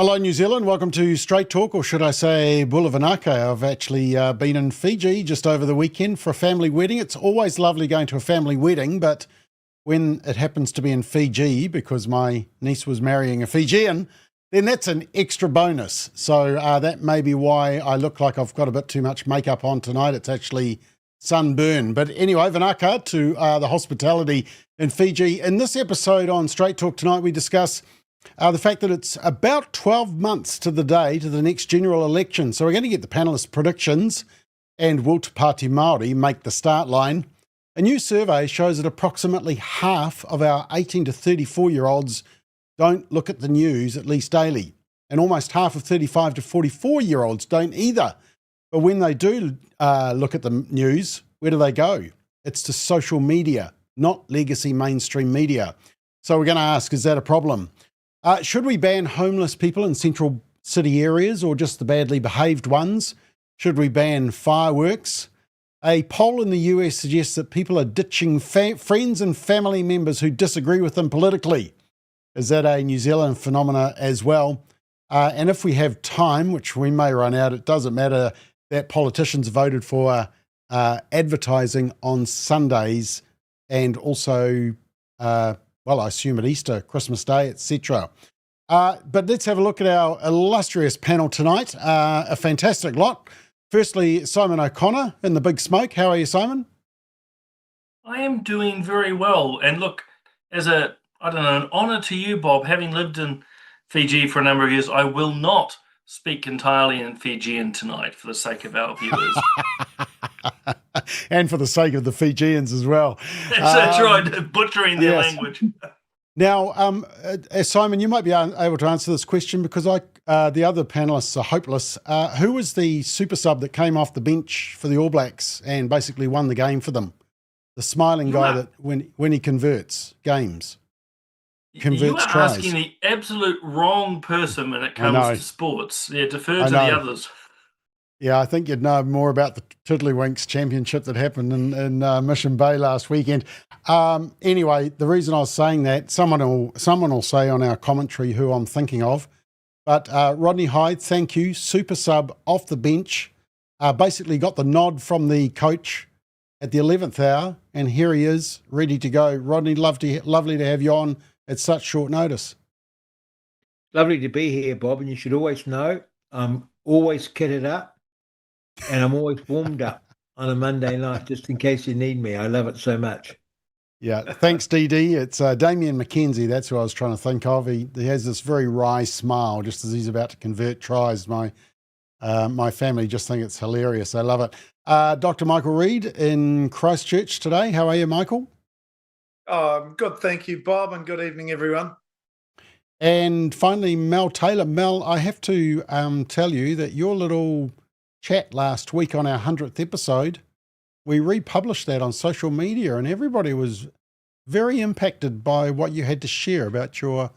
Hello, New Zealand. Welcome to Straight Talk, or should I say Bula Vinaka. I've actually been in Fiji just over the weekend for a family wedding. It's always lovely going to a family wedding, but when it happens to be in Fiji, because my niece was marrying a Fijian, then that's an extra bonus. So that may be why I look like I've got a bit too much makeup on tonight. It's actually sunburn. But anyway, Vinaka, to the hospitality in Fiji. In this episode on Straight Talk tonight, we discuss the fact that it's about 12 months to the day to the next general election. So we're going to get the panellists' predictions, and will Te Pāti Māori make the start line? A new survey shows that approximately half of our 18 to 34-year-olds don't look at the news at least daily, and almost half of 35 to 44-year-olds don't either. But when they do look at the news, where do they go? It's to social media, not legacy mainstream media. So we're going to ask, is that a problem? Should we ban homeless people in central city areas, or just the badly behaved ones? Should we ban fireworks? A poll in the US suggests that people are ditching friends and family members who disagree with them politically. Is that a New Zealand phenomena as well? And if we have time, which we may run out, it doesn't matter that politicians voted for advertising on Sundays and also I assume at Easter, Christmas Day, etc. But let's have a look at our illustrious panel tonight. A fantastic lot. Firstly, Simon O'Connor in the Big Smoke. How are you, Simon? I am doing very well. And look, as an honour to you, Bob, having lived in Fiji for a number of years, I will not speak entirely in Fijian tonight for the sake of our viewers. And for the sake of the Fijians as well. That's right, butchering their language. Now, Simon, you might be able to answer this question, because the other panellists are hopeless. Who was the super sub that came off the bench for the All Blacks and basically won the game for them? The smiling guy that when he converts games, converts tries. You are asking the absolute wrong person when it comes to sports. Yeah, defer to the others. Yeah, I think you'd know more about the Tiddlywinks Championship that happened in Mission Bay last weekend. Anyway, the reason I was saying that, someone will say on our commentary who I'm thinking of, but Rodney Hyde, thank you, super sub off the bench, basically got the nod from the coach at the 11th hour, and here he is, ready to go. Rodney, lovely to have you on at such short notice. Lovely to be here, Bob, and you should always know I'm always kitted up. And I'm always warmed up on a Monday night, just in case you need me. I love it so much. Yeah, thanks, DD. It's Damien McKenzie. That's who I was trying to think of. He has this very wry smile just as he's about to convert tries. My family just think it's hilarious. I love it. Dr. Michael Reid in Christchurch today. How are you, Michael? Oh, good. Thank you, Bob, and good evening, everyone. And finally, Mel Taylor. Mel, I have to tell you that your little chat last week on our 100th episode, we republished that on social media, and everybody was very impacted by what you had to share about your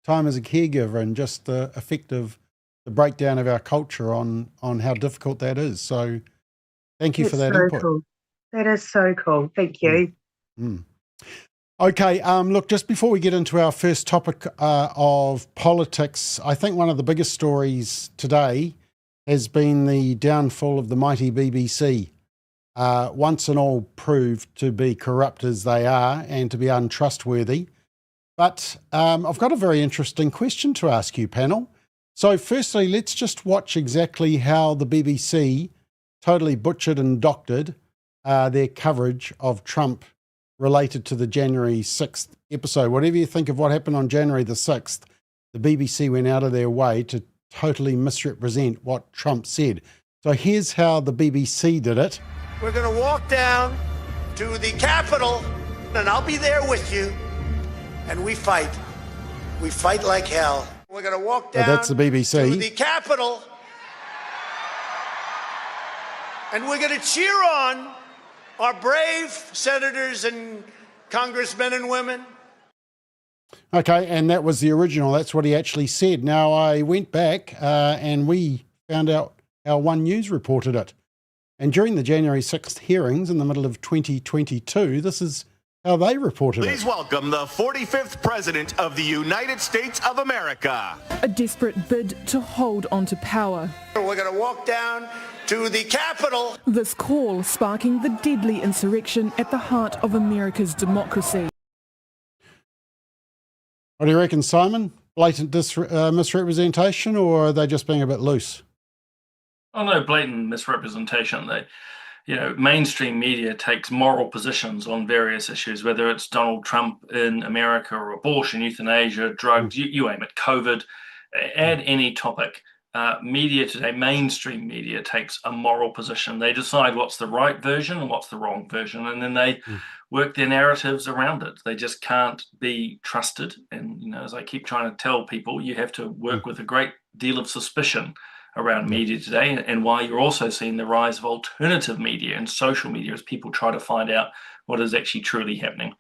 time as a caregiver and just the effect of the breakdown of our culture on how difficult that is. So thank you for that input. Cool. That is so cool. Thank you. Okay, look, just before we get into our first topic of politics, I think one of the biggest stories today has been the downfall of the mighty BBC, once and all proved to be corrupt as they are and to be untrustworthy. But I've got a very interesting question to ask you, panel. So firstly, let's just watch exactly how the BBC totally butchered and doctored their coverage of Trump related to the January 6th episode. Whatever you think of what happened on January the 6th, the BBC went out of their way to totally misrepresent what Trump said. So here's how the BBC did it. We're going to walk down to the Capitol, and I'll be there with you, and we fight. We fight like hell. We're going to walk down that's the BBC. to the Capitol, and we're going to cheer on our brave senators and congressmen and women. Okay, and that was the original. That's what he actually said. Now, I went back and we found out our One News reported it. And during the January 6th hearings in the middle of 2022, this is how they reported Please it. welcome the 45th President of the United States of America. A desperate bid to hold onto power. We're going to walk down to the Capitol. This call sparking the deadly insurrection at the heart of America's democracy. What do you reckon, Simon? Blatant misrepresentation, or are they just being a bit loose? Oh no, blatant misrepresentation. Mainstream media takes moral positions on various issues, whether it's Donald Trump in America or abortion, euthanasia, drugs, you aim it, COVID, add any topic. Media today, mainstream media, takes a moral position. They decide what's the right version and what's the wrong version, and then they work their narratives around it. They just can't be trusted. And, as I keep trying to tell people, you have to work with a great deal of suspicion around media today, and why you're also seeing the rise of alternative media and social media as people try to find out what is actually truly happening.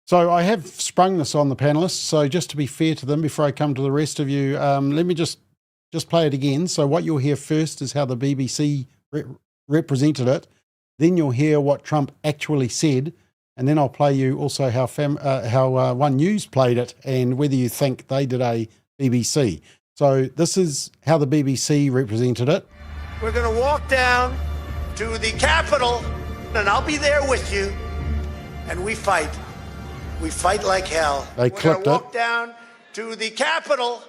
So I have sprung this on the panelists. So just to be fair to them, before I come to the rest of you, let me just play it again. So what you'll hear first is how the BBC represented it. Then you'll hear what Trump actually said. And then I'll play you also how One News played it and whether you think they did a BBC. So this is how the BBC represented it. We're going to walk down to the Capitol, and I'll be there with you. And we fight. We fight like hell. They We're clipped going to walk down to the Capitol,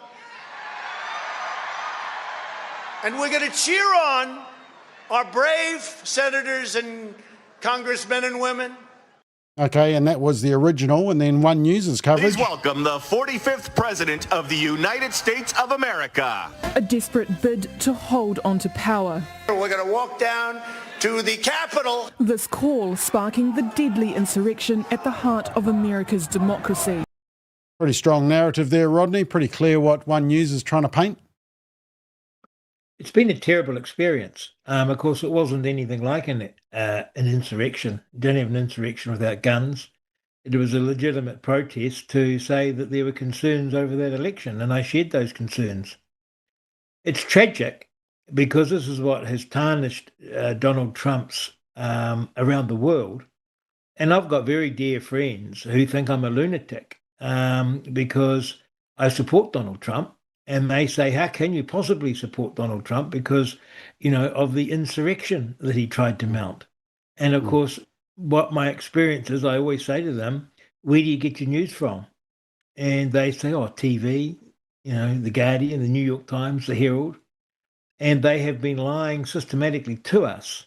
and we're going to cheer on our brave senators and congressmen and women. Okay, and that was the original, and then One News's coverage. Please welcome the 45th President of the United States of America. A desperate bid to hold onto power. We're going to walk down to the Capitol. This call sparking the deadly insurrection at the heart of America's democracy. Pretty strong narrative there, Rodney. Pretty clear what One News is trying to paint. It's been a terrible experience. Of course, it wasn't anything like an insurrection. You don't have an insurrection without guns. It was a legitimate protest to say that there were concerns over that election, and I shared those concerns. It's tragic because this is what has tarnished Donald Trump's around the world. And I've got very dear friends who think I'm a lunatic because I support Donald Trump. And they say, how can you possibly support Donald Trump because, of the insurrection that he tried to mount? And of course, what my experience is, I always say to them, where do you get your news from? And they say, TV, The Guardian, the New York Times, the Herald. And they have been lying systematically to us.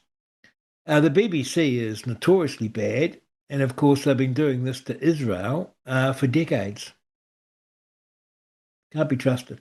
The BBC is notoriously bad. And of course, they've been doing this to Israel for decades. Can't be trusted.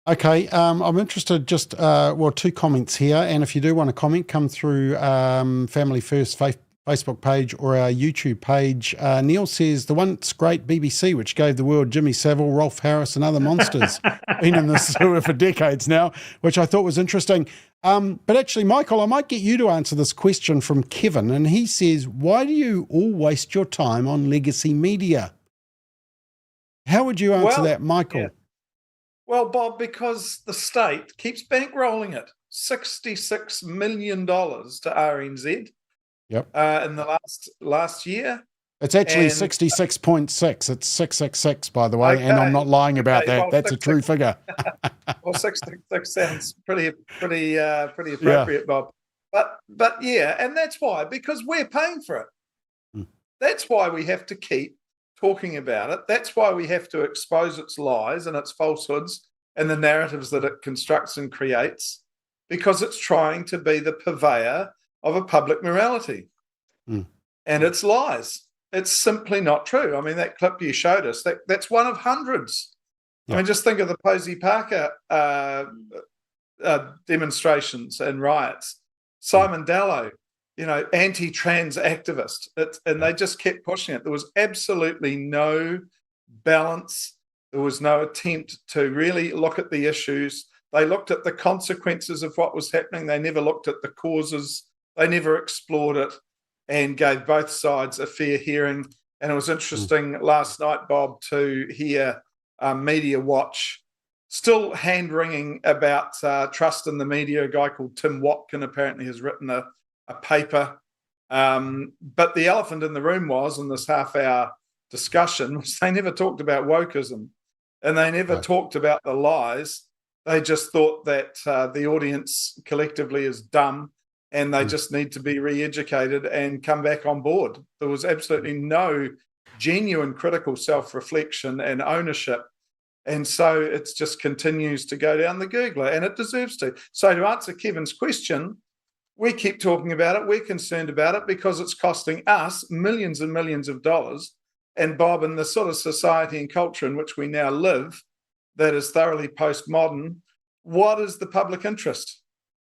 Okay, I'm interested just, two comments here. And if you do want to comment, come through Family First Facebook page or our YouTube page. Neil says, the once great BBC, which gave the world Jimmy Savile, Rolf Harris and other monsters, been in the sewer for decades now, which I thought was interesting. But actually, Michael, I might get you to answer this question from Kevin. And he says, why do you all waste your time on legacy media? How would you answer that, Michael? Yeah. Well, Bob, because the state keeps bankrolling it, $66 million to RNZ in the last year. It's actually 66.6. It's 666, by the way, and I'm not lying about that. Well, that's a true figure. Well, 666 sounds pretty appropriate, Bob. But yeah, and that's why, because we're paying for it. That's why we have to keep talking about it. That's why we have to expose its lies and its falsehoods and the narratives that it constructs and creates, because it's trying to be the purveyor of a public morality. And it's lies. It's simply not true. I mean, that clip you showed us, that's one of hundreds. I mean, just think of the Posey Parker demonstrations and riots. Simon Dallow, anti-trans activist. And they just kept pushing it. There was absolutely no balance. There was no attempt to really look at the issues. They looked at the consequences of what was happening. They never looked at the causes. They never explored it and gave both sides a fair hearing. And it was interesting last night, Bob, to hear Media Watch still hand-wringing about trust in the media. A guy called Tim Watkin apparently has written a paper But the elephant in the room was, in this half-hour discussion, was they never talked about wokeism, and they never talked about the lies. They just thought that the audience collectively is dumb, and they just need to be re-educated and come back on board. There was absolutely no genuine critical self-reflection and ownership. And so it just continues to go down the Googler, and it deserves to. So to answer Kevin's question, we keep talking about it. We're concerned about it because it's costing us millions and millions of dollars. And Bob, in the sort of society and culture in which we now live, that is thoroughly postmodern, what is the public interest?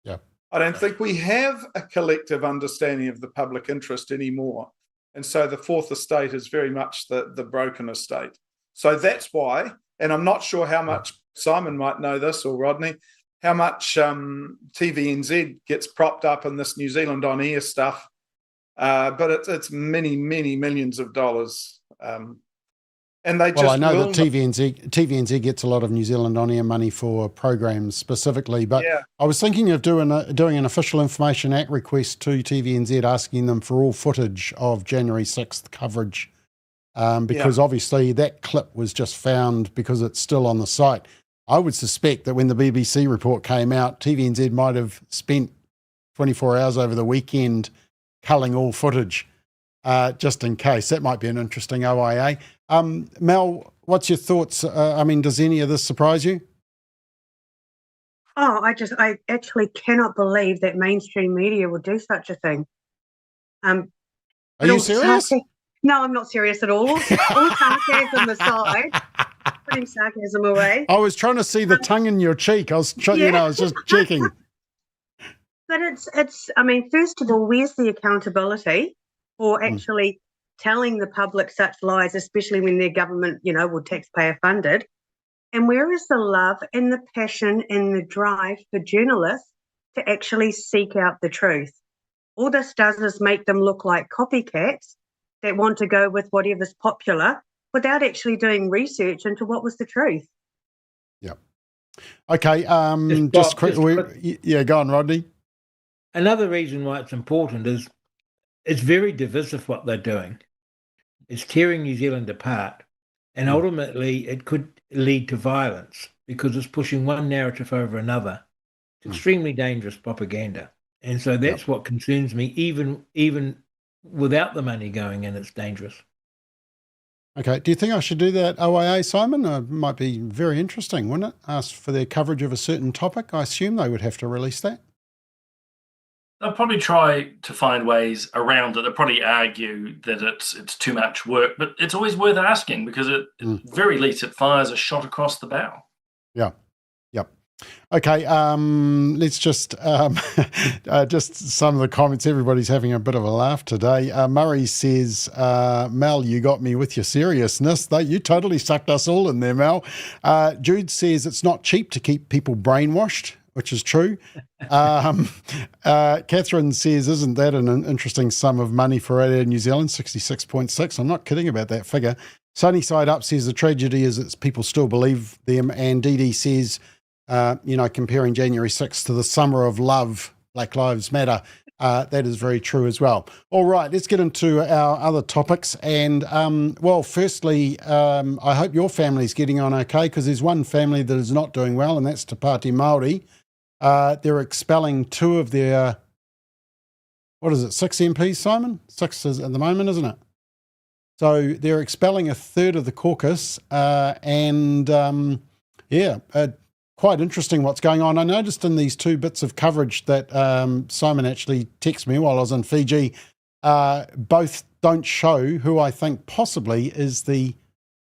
Yeah. I don't think we have a collective understanding of the public interest anymore. And so the fourth estate is very much the broken estate. So that's why, and I'm not sure how much, Simon might know this, or Rodney, how much TVNZ gets propped up in this New Zealand on air stuff, but it's many, many millions of dollars. And they I know that TVNZ gets a lot of New Zealand on air money for programs specifically, but I was thinking of doing an Official Information Act request to TVNZ, asking them for all footage of January 6th coverage, because obviously that clip was just found because it's still on the site. I would suspect that when the BBC report came out, TVNZ might have spent 24 hours over the weekend culling all footage, just in case. That might be an interesting OIA. Mel, what's your thoughts? I mean, does any of this surprise you? Oh, I actually cannot believe that mainstream media would do such a thing. Are you serious? No, I'm not serious at all. All sarcasm aside, putting sarcasm away. I was trying to see the tongue in your cheek. I was just checking. But it's. I mean, first of all, where's the accountability for actually telling the public such lies, especially when their government, or taxpayer funded? And where is the love and the passion and the drive for journalists to actually seek out the truth? All this does is make them look like copycats that want to go with whatever's popular without actually doing research into what was the truth. Yeah. Okay. Go on, Rodney. Another reason why it's important is it's very divisive what they're doing. It's tearing New Zealand apart, and ultimately it could lead to violence because it's pushing one narrative over another. It's extremely dangerous propaganda. And so that's what concerns me. Even without the money going in, it's dangerous. Okay. Do you think I should do that OIA, Simon? It might be very interesting, wouldn't it? Ask for their coverage of a certain topic. I assume they would have to release that. They'll probably try to find ways around it. They'll probably argue that it's too much work, but it's always worth asking because at very least it fires a shot across the bow. Yeah. Yep. Okay. Let's just some of the comments. Everybody's having a bit of a laugh today. Murray says, Mel, you got me with your seriousness. You totally sucked us all in there, Mel. Jude says it's not cheap to keep people brainwashed, which is true. Catherine says, isn't that an interesting sum of money for Radio New Zealand, 66.6? I'm not kidding about that figure. Sunny Side Up says the tragedy is that people still believe them. And Dee Dee says, comparing January 6th to the summer of love, Black Lives Matter, that is very true as well. All right, let's get into our other topics. And, firstly, I hope your family's getting on okay, because there's one family that is not doing well, and that's Te Pāti Māori. They're expelling two of their, 6 MPs, Simon? 6 at the moment, isn't it? So they're expelling a third of the caucus, quite interesting what's going on. I noticed in these two bits of coverage that Simon actually texted me while I was in Fiji, both don't show who I think possibly is the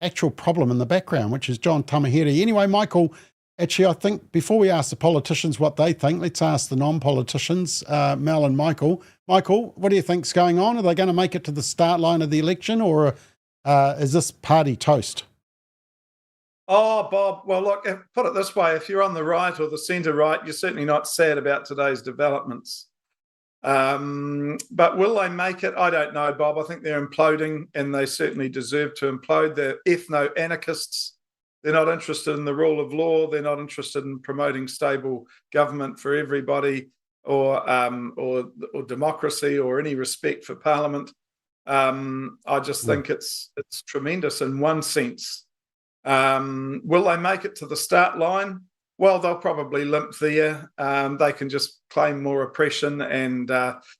actual problem in the background, which is John Tamahere. Anyway, Michael, actually, I think before we ask the politicians what they think, let's ask the non-politicians, Mel and Michael. Michael, what do you think's going on? Are they going to make it to the start line of the election, or is this party toast? Oh, Bob, well, look, put it this way. If you're on the right or the centre right, you're certainly not sad about today's developments. But will they make it? I don't know, Bob. I think they're imploding, and they certainly deserve to implode. They're ethno-anarchists. They're not interested in the rule of law. They're not interested in promoting stable government for everybody. or democracy or any respect for Parliament. I just think it's tremendous in one sense. Will they make it to the start line? Well, they'll probably limp there. They can just claim more oppression, and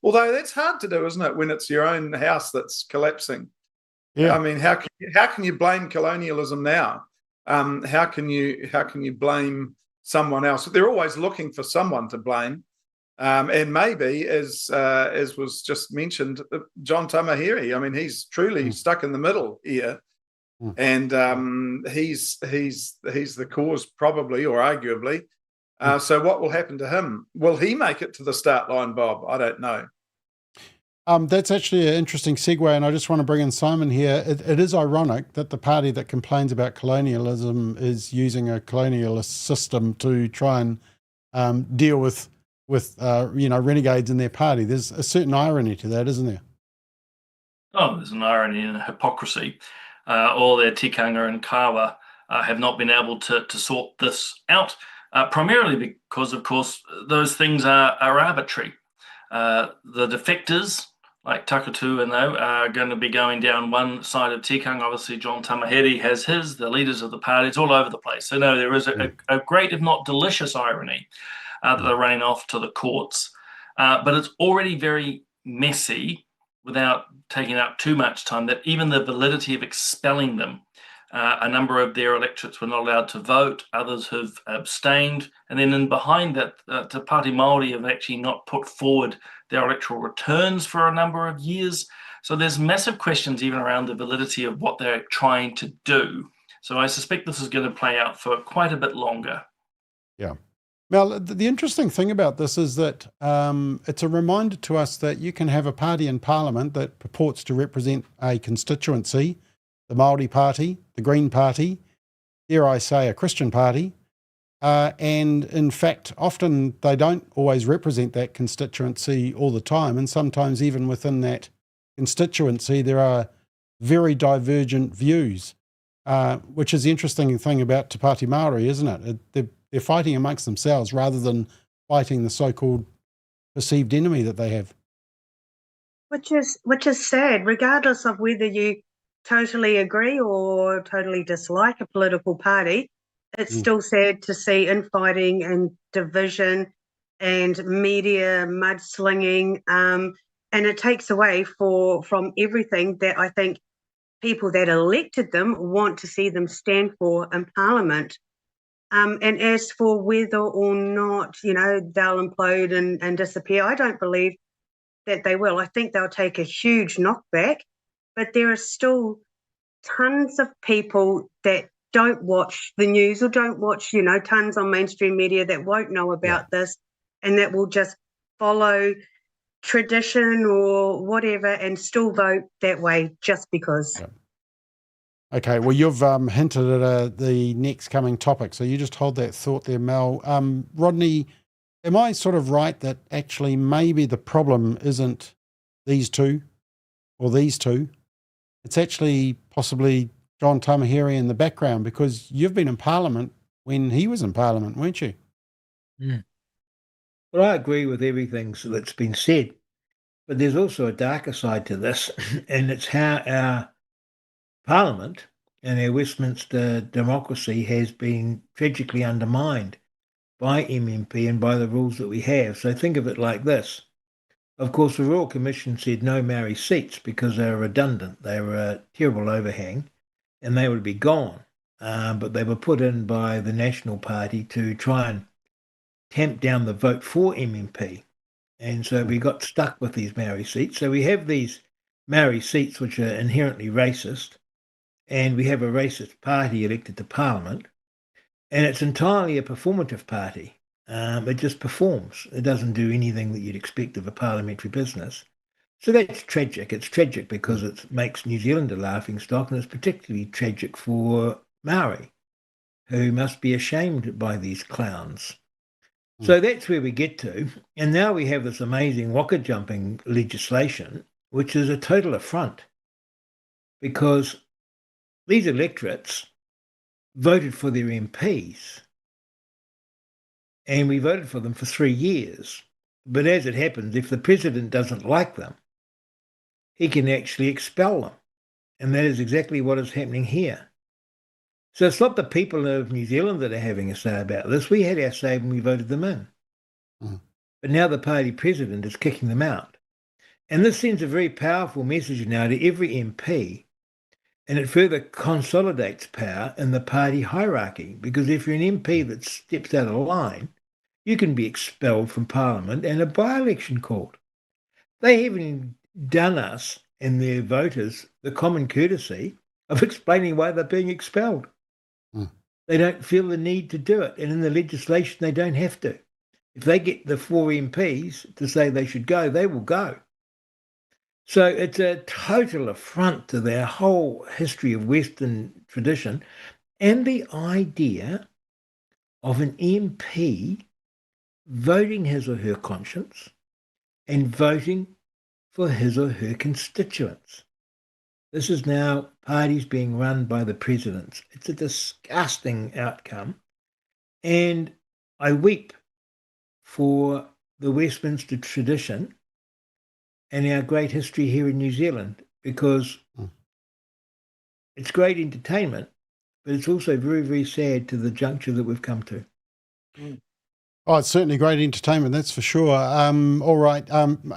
although that's hard to do, isn't it, when it's your own house that's collapsing? Yeah. I mean, how can you blame colonialism now? How can you blame someone else? They're always looking for someone to blame, and maybe, as was just mentioned, John Tamahiri. I mean, he's truly stuck in the middle here. And he's the cause, probably, or arguably. So what will happen to him? Will he make it to the start line, Bob? I don't know. That's actually an interesting segue, and I just want to bring in Simon here. It is ironic that the party that complains about colonialism is using a colonialist system to try and deal with renegades in their party. There's a certain irony to that, isn't there? Oh, there's an irony and a hypocrisy. All their tikanga and kawa have not been able to sort this out, primarily because, of course, those things are arbitrary. The defectors, like Takatu and they, are going to be going down one side of tikanga. Obviously, John Tamahiri has his, the leaders of the party. It's all over the place. So, no, there is a great, if not delicious, irony that they're running off to the courts. But it's already very messy, without taking up too much time, that even the validity of expelling them, a number of their electorates were not allowed to vote, others have abstained, and then in behind that, Te Pāti Māori have actually not put forward their electoral returns for a number of years. So there's massive questions even around the validity of what they're trying to do. So I suspect this is going to play out for quite a bit longer. Yeah. Well, the interesting thing about this is that it's a reminder to us that you can have a party in Parliament that purports to represent a constituency, the Māori Party, the Green Party, dare I say a Christian party, and in fact, often they don't always represent that constituency all the time, and sometimes even within that constituency there are very divergent views, which is the interesting thing about Te Pāti Māori, isn't it? They're fighting amongst themselves rather than fighting the so-called perceived enemy that they have. Which is sad, regardless of whether you totally agree or totally dislike a political party. It's still sad to see infighting and division and media mudslinging, and it takes away from everything that I think people that elected them want to see them stand for in Parliament. And as for whether or not, they'll implode and disappear, I don't believe that they will. I think they'll take a huge knockback, but there are still tons of people that don't watch the news or don't watch, tons on mainstream media that won't know about this and that will just follow tradition or whatever and still vote that way just because. Yeah. Okay, well, you've hinted at the next coming topic, so you just hold that thought there, Mel. Rodney, am I sort of right that actually maybe the problem isn't these two or these two? It's actually possibly John Tamahiri in the background, because you've been in Parliament when he was in Parliament, weren't you? Well, I agree with everything that's been said, but there's also a darker side to this, and it's how our Parliament and our Westminster democracy has been tragically undermined by MMP and by the rules that we have. So think of it like this. Of course, the Royal Commission said no Maori seats because they were redundant. They were a terrible overhang and they would be gone. But they were put in by the National Party to try and tamp down the vote for MMP. And so we got stuck with these Maori seats. So we have these Maori seats which are inherently racist, and we have a racist party elected to Parliament, and it's entirely a performative party. It just performs. It doesn't do anything that you'd expect of a parliamentary business. So that's tragic. It's tragic because it makes New Zealand a laughingstock, and it's particularly tragic for Maori, who must be ashamed by these clowns. So that's where we get to. And now we have this amazing waka jumping legislation, which is a total affront, because these electorates voted for their MPs, and we voted for them for 3 years. But as it happens, if the president doesn't like them, he can actually expel them. And that is exactly what is happening here. So it's not the people of New Zealand that are having a say about this. We had our say when we voted them in. Mm. But now the party president is kicking them out. And this sends a very powerful message now to every MP, and it further consolidates power in the party hierarchy, because if you're an MP that steps out of line, you can be expelled from Parliament and a by-election called. They haven't done us and their voters the common courtesy of explaining why they're being expelled. Mm. They don't feel the need to do it, and in the legislation they don't have to. If they get the 4 MPs to say they should go, they will go. So it's a total affront to their whole history of Western tradition and the idea of an MP voting his or her conscience and voting for his or her constituents. This is now parties being run by the presidents. It's a disgusting outcome. And I weep for the Westminster tradition and our great history here in New Zealand, because it's great entertainment, but it's also very, very sad to the juncture that we've come to. Oh, it's certainly great entertainment, that's for sure. All right.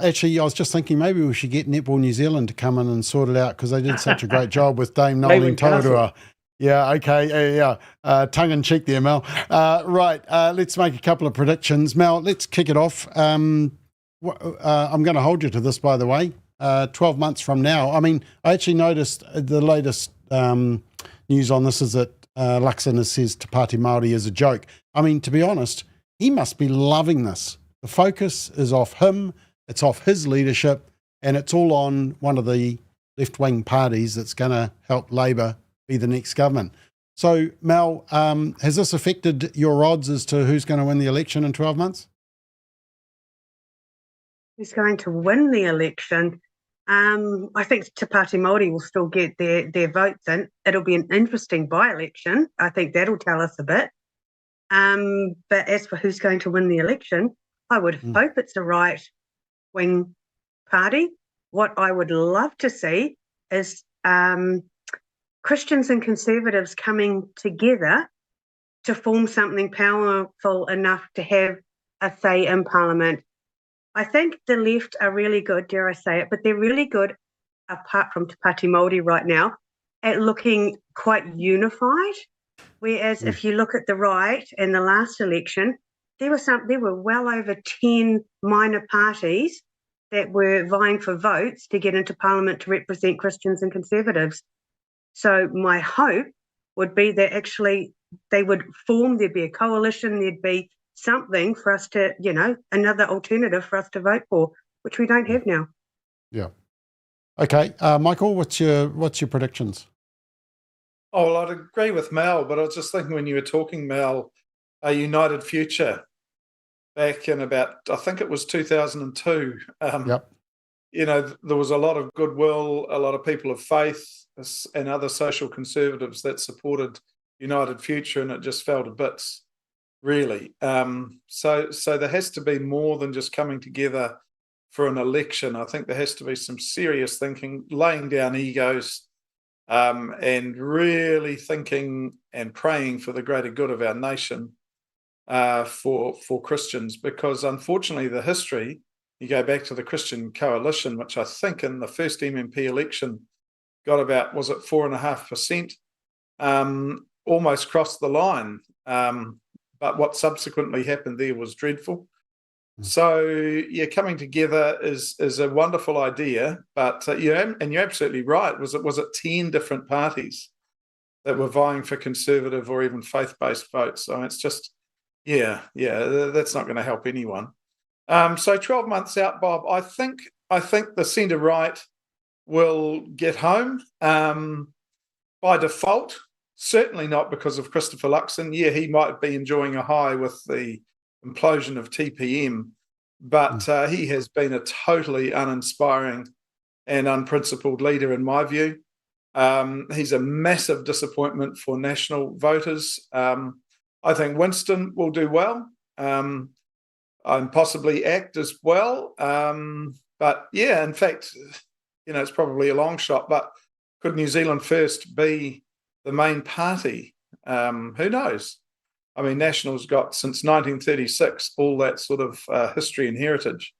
Actually, I was just thinking maybe we should get Netball New Zealand to come in and sort it out, because they did such a great job with Dame Noeline Taurua. Yeah, okay, yeah. Tongue in cheek there, Mel. Right, let's make a couple of predictions. Mel, let's kick it off. I'm going to hold you to this, by the way. 12 months from now. I mean, I actually noticed the latest news on this is that Luxon says Te Pāti Māori is a joke. I mean, to be honest, he must be loving this. The focus is off him, it's off his leadership, and it's all on one of the left-wing parties that's going to help Labor be the next government. So, Mel, has this affected your odds as to who's going to win the election in 12 months? Who's going to win the election? I think Te Pāti Māori will still get their votes in. It'll be an interesting by-election. I think that'll tell us a bit. But as for who's going to win the election, I would hope it's a right-wing party. What I would love to see is Christians and Conservatives coming together to form something powerful enough to have a say in Parliament. I think the left are really good, dare I say it, but they're really good, apart from Te Pāti Māori right now, at looking quite unified. Whereas if you look at the right in the last election, there were well over 10 minor parties that were vying for votes to get into Parliament to represent Christians and Conservatives. So my hope would be that actually they would form, there'd be a coalition, there'd be something for us to, another alternative for us to vote for, which we don't have now. Yeah. Okay. Michael, what's your predictions? Oh, well, I'd agree with Mel, but I was just thinking when you were talking, Mel, a United Future back in about, I think it was 2002. Yep. There was a lot of goodwill, a lot of people of faith and other social conservatives that supported United Future, and it just fell to bits, really. So there has to be more than just coming together for an election. I think there has to be some serious thinking, laying down egos, and really thinking and praying for the greater good of our nation, for Christians, because unfortunately the history, you go back to the Christian Coalition, which I think in the first MMP election got about, was it 4.5%, almost crossed the line. But what subsequently happened there was dreadful. So, coming together is a wonderful idea, but and you're absolutely right. Was it 10 different parties that were vying for conservative or even faith-based votes? So it's just, that's not going to help anyone. So 12 months out, Bob, I think the centre right will get home by default. Certainly not because of Christopher Luxon. Yeah, he might be enjoying a high with the implosion of TPM, but he has been a totally uninspiring and unprincipled leader in my view. He's a massive disappointment for national voters. I think Winston will do well. and possibly ACT as well. But yeah, in fact, it's probably a long shot, but could New Zealand First be the main party? Who knows? I mean, National's got since 1936 all that sort of history and heritage.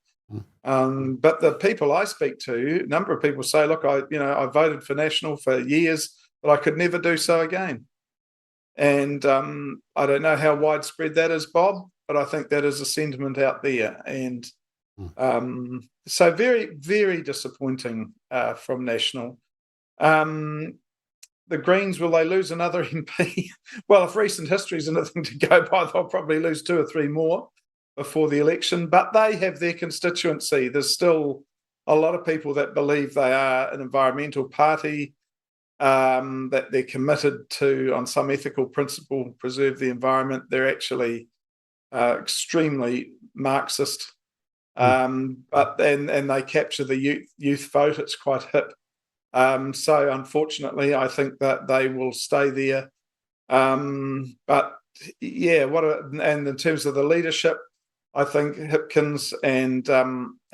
But the people I speak to, a number of people say, look, I voted for National for years, but I could never do so again. And I don't know how widespread that is, Bob, but I think that is a sentiment out there. And so very, very disappointing from National. The Greens, will they lose another MP? Well, if recent history is anything to go by, they'll probably lose 2 or 3 more before the election. But they have their constituency. There's still a lot of people that believe they are an environmental party, that they're committed to, on some ethical principle, preserve the environment. They're actually extremely Marxist, but they capture the youth vote. It's quite hip. So unfortunately, I think that they will stay there. But yeah, and in terms of the leadership, I think Hipkins and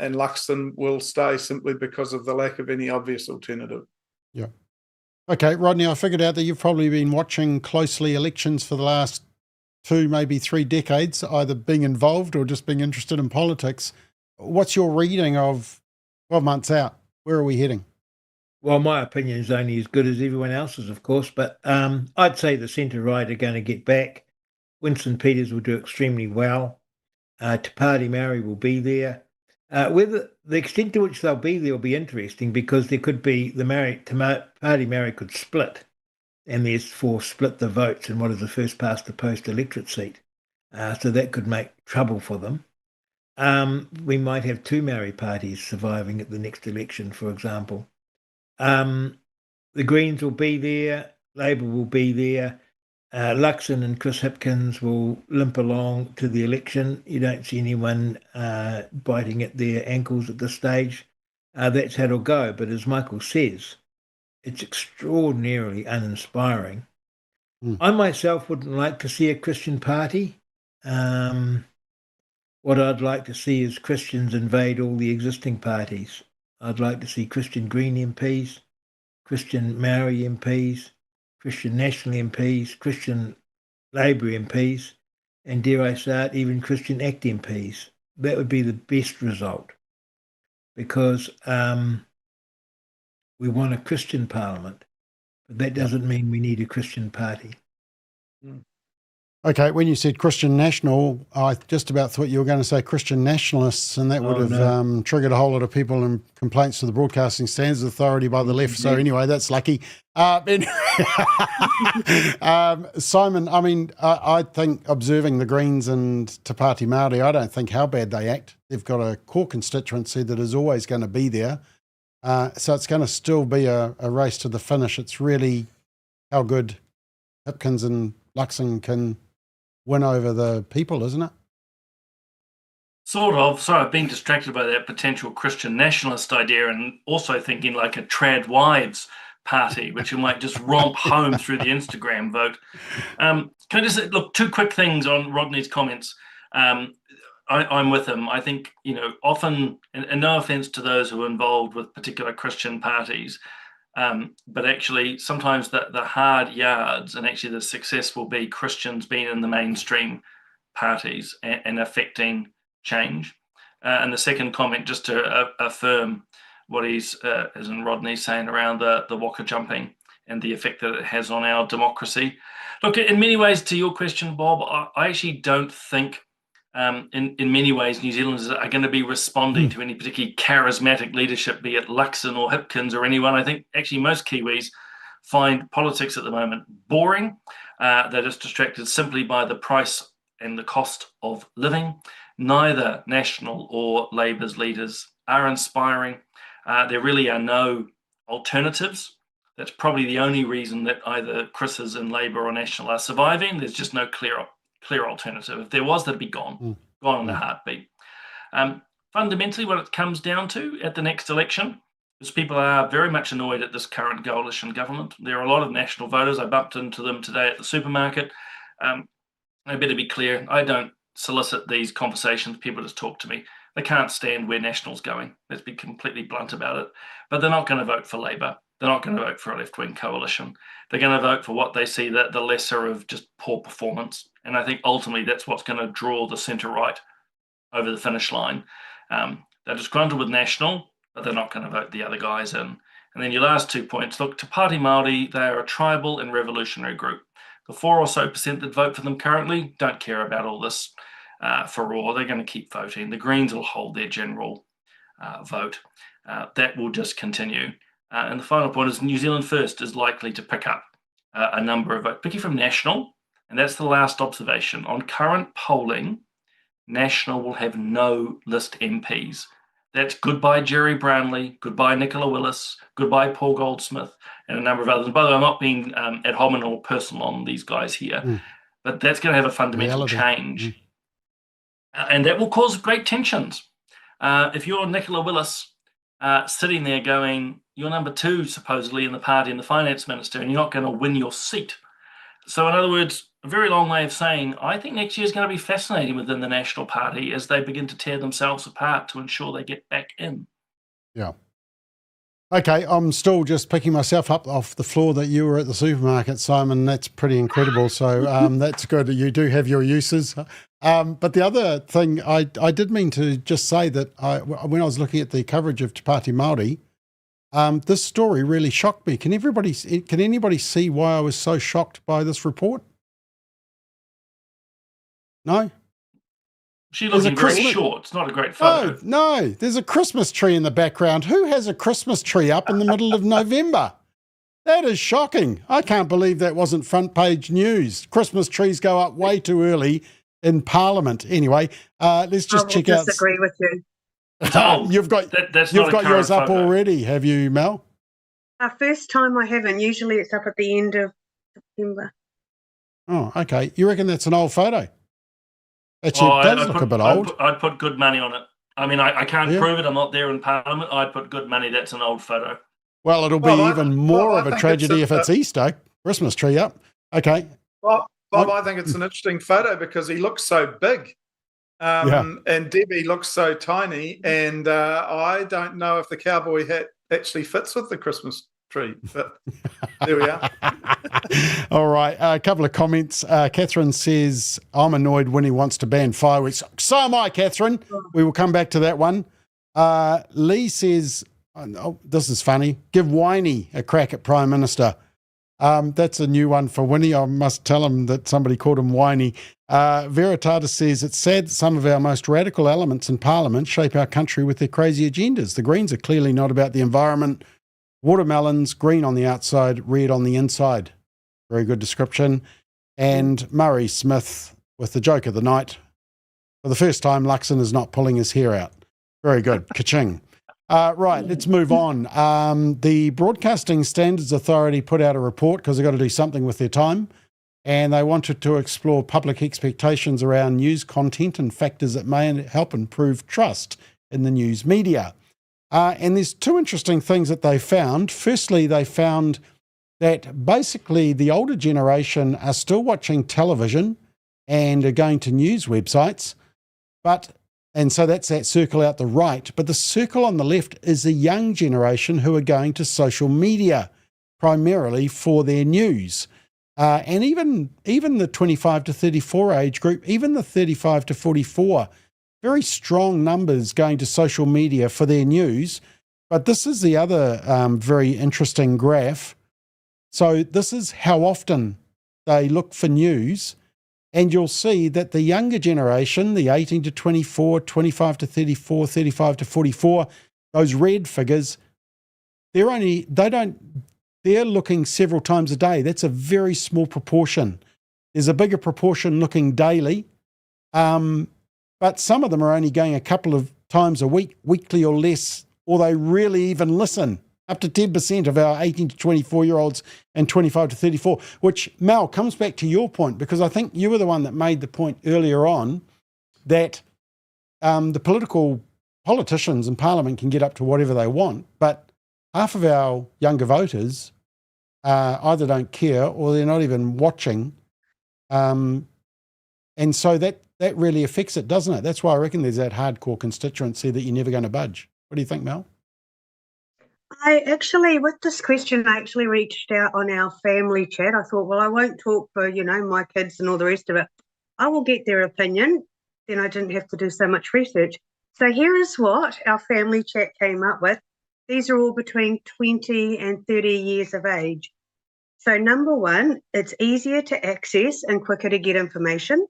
Luxon will stay simply because of the lack of any obvious alternative. Yeah. Okay, Rodney, I figured out that you've probably been watching closely elections for the last 2, maybe 3 decades, either being involved or just being interested in politics. What's your reading of 12 months out? Where are we heading? Well, my opinion is only as good as everyone else's, of course, but I'd say the centre-right are going to get back. Winston Peters will do extremely well. Te Pāti Maori will be there. Whether the extent to which they'll be there will be interesting, because there could be Te Pāti Maori could split, and therefore split the votes in what is the first past the post electorate seat. So that could make trouble for them. We might have 2 Maori parties surviving at the next election, for example. The Greens will be there, Labour will be there, Luxon and Chris Hipkins will limp along to the election. You don't see anyone biting at their ankles at this stage. That's how it'll go. But as Michael says, it's extraordinarily uninspiring. I myself wouldn't like to see a Christian party. What I'd like to see is Christians invade all the existing parties. I'd like to see Christian Green MPs, Christian Maori MPs, Christian National MPs, Christian Labour MPs, and dare I say it, even Christian ACT MPs. That would be the best result, because we want a Christian parliament, but that doesn't mean we need a Christian party. Okay, when you said Christian National, I just about thought you were going to say Christian Nationalists, and that would have triggered a whole lot of people and complaints to the Broadcasting Standards Authority by the left. So anyway, that's lucky. Simon, I mean, I think observing the Greens and Te Pāti Māori, I don't think how bad they act. They've got a core constituency that is always going to be there. So it's going to still be a race to the finish. It's really how good Hipkins and Luxon can win over the people, isn't it? Sort of. So I've been distracted by that potential Christian nationalist idea, and also thinking like a trad wives party, which you might just romp home through the Instagram vote. Can I just say, look, 2 quick things on Rodney's comments. I'm with him. I think, often, and no offense to those who are involved with particular Christian parties, but actually sometimes the hard yards and actually the success will be Christians being in the mainstream parties and affecting change. And the second comment, just to affirm what he's, as in Rodney's saying around the waka jumping and the effect that it has on our democracy. Look, in many ways, to your question, Bob, I actually don't think in many ways, New Zealanders are going to be responding to any particularly charismatic leadership, be it Luxon or Hipkins or anyone. I think actually most Kiwis find politics at the moment boring. They're just distracted simply by the price and the cost of living. Neither National or Labour's leaders are inspiring. There really are no alternatives. That's probably the only reason that either Chris's and Labour or National are surviving. There's just no clear alternative. If there was, they'd be gone in a heartbeat. Fundamentally, what it comes down to at the next election is people are very much annoyed at this current coalition government. There are a lot of National voters. I bumped into them today at the supermarket. I better be clear, I don't solicit these conversations. People just talk to me. They can't stand where National's going. Let's be completely blunt about it. But they're not going to vote for Labour. They're not going to vote for a left-wing coalition. They're going to vote for what they see that the lesser of just poor performance. And I think ultimately that's what's going to draw the centre-right over the finish line. They're disgruntled with National, but they're not going to vote the other guys in. And then your last 2 points, look, Te Pāti Māori, they are a tribal and revolutionary group. The 4% or so that vote for them currently don't care about all this furore. They're going to keep voting. The Greens will hold their general vote. That will just continue. And the final point is New Zealand First is likely to pick up a number of votes, particularly from National. And that's the last observation. On current polling, National will have no list MPs. That's goodbye Jerry Brownlee, goodbye Nicola Willis, goodbye Paul Goldsmith, and a number of others. And by the way, I'm not being ad hominem or personal on these guys here, but that's going to have a fundamental change. And that will cause great tensions. If you're Nicola Willis sitting there going, you're number 2 supposedly in the party and the finance minister, and you're not going to win your seat. So in other words, a very long way of saying, I think next year is going to be fascinating within the National Party as they begin to tear themselves apart to ensure they get back in. Yeah. Okay, I'm still just picking myself up off the floor that you were at the supermarket, Simon. That's pretty incredible. So that's good. You do have your uses. But the other thing, I did mean to just say that when I was looking at the coverage of Te Pāti Māori, this story really shocked me. Can anybody see why I was so shocked by this report? No? She's looking very short. It's not a great photo. No, there's a Christmas tree in the background. Who has a Christmas tree up in the middle of November? That is shocking. I can't believe that wasn't front page news. Christmas trees go up way too early in Parliament. Anyway, let's just check out. I disagree with you. You've got yours up already, have you, Mel? First time I haven't. Usually it's up at the end of September. Oh, okay. You reckon that's an old photo? Actually, it does look a bit old. I'd put good money on it. I mean, I can't prove it. I'm not there in Parliament. I'd put good money. That's an old photo. Well, it'll be even more of a tragedy if it's Easter. Christmas tree up. Okay. Well, Bob, I think it's an interesting photo because he looks so big. And Debbie looks so tiny. And I don't know if the cowboy hat actually fits with the Christmas tree. But there we are. All right. A couple of comments. Catherine says, I'm annoyed Winnie wants to ban fireworks. So am I, Catherine. We will come back to that one. Lee says, oh, this is funny. Give Winey a crack at Prime Minister. That's a new one for Winnie. I must tell him that somebody called him Winey. Veritatis says, it's sad that some of our most radical elements in Parliament shape our country with their crazy agendas. The Greens are clearly not about the environment. Watermelons, green on the outside, red on the inside. Very good description. And Murray Smith with the joke of the night. For the first time, Luxon is not pulling his hair out. Very good. Ka-ching. Right, let's move on. The Broadcasting Standards Authority put out a report because they've got to do something with their time, and they wanted to explore public expectations around news content and factors that may help improve trust in the news media. And there's two interesting things that they found. Firstly, they found that basically the older generation are still watching television and are going to news websites, and so that's that circle out the right. But the circle on the left is the young generation who are going to social media primarily for their news. And even the 25 to 34 age group, even the 35 to 44, very strong numbers going to social media for their news. But this is the other very interesting graph. So this is how often they look for news. And you'll see that the younger generation, the 18 to 24, 25 to 34, 35 to 44, those red figures, they're looking several times a day. That's a very small proportion. There's a bigger proportion looking daily, but some of them are only going a couple of times a week, weekly or less, or they really even listen. Up to 10% of our 18 to 24-year-olds and 25 to 34, which, Mel, comes back to your point, because I think you were the one that made the point earlier on that the politicians in Parliament can get up to whatever they want, but half of our younger voters either don't care or they're not even watching. And so that that really affects it, doesn't it? That's why I reckon there's that hardcore constituency that you're never going to budge. What do you think, Mel? With this question, I actually reached out on our family chat. I thought, well, I won't talk for, my kids and all the rest of it. I will get their opinion. Then I didn't have to do so much research. So here is what our family chat came up with. These are all between 20 and 30 years of age. So number one, it's easier to access and quicker to get information.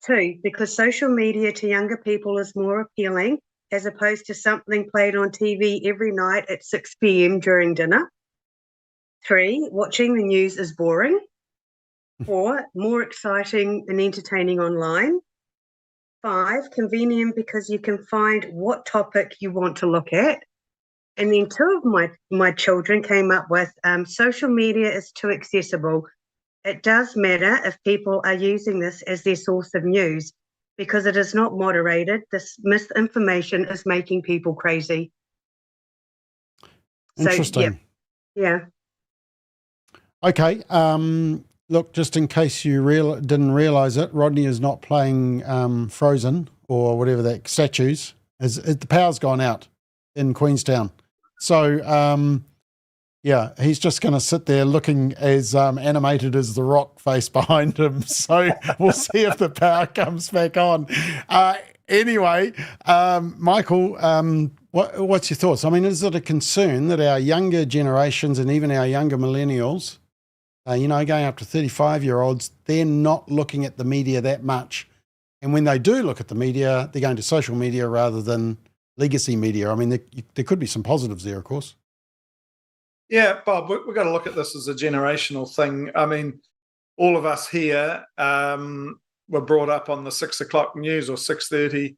2, because social media to younger people is more appealing as opposed to something played on TV every night at 6 p.m. during dinner. 3, watching the news is boring. 4, more exciting and entertaining online. 5, convenient because you can find what topic you want to look at. And then 2 of my children came up with social media is too accessible. It does matter if people are using this as their source of news because it is not moderated. This misinformation is making people crazy. Interesting. So, yeah. Okay. Look, just in case you didn't realise it, Rodney is not playing Frozen or whatever that statues. The power's gone out in Queenstown. So, he's just going to sit there looking as animated as the rock face behind him. So we'll see if the power comes back on. Anyway, Michael, what's your thoughts? I mean, is it a concern that our younger generations and even our younger millennials, going up to 35-year-olds, they're not looking at the media that much? And when they do look at the media, they're going to social media rather than legacy media. I mean, there could be some positives there, of course. Yeah, Bob, we've got to look at this as a generational thing. I mean, all of us here were brought up on the 6 o'clock news or 6:30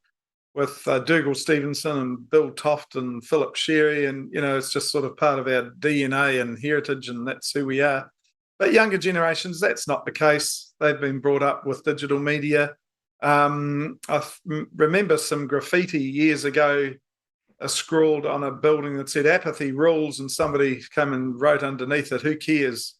with Dougal Stevenson and Bill Toft and Philip Sherry. And, it's just sort of part of our DNA and heritage, and that's who we are. But younger generations, that's not the case. They've been brought up with digital media. I remember some graffiti years ago scrawled on a building that said apathy rules, and somebody came and wrote underneath it, who cares?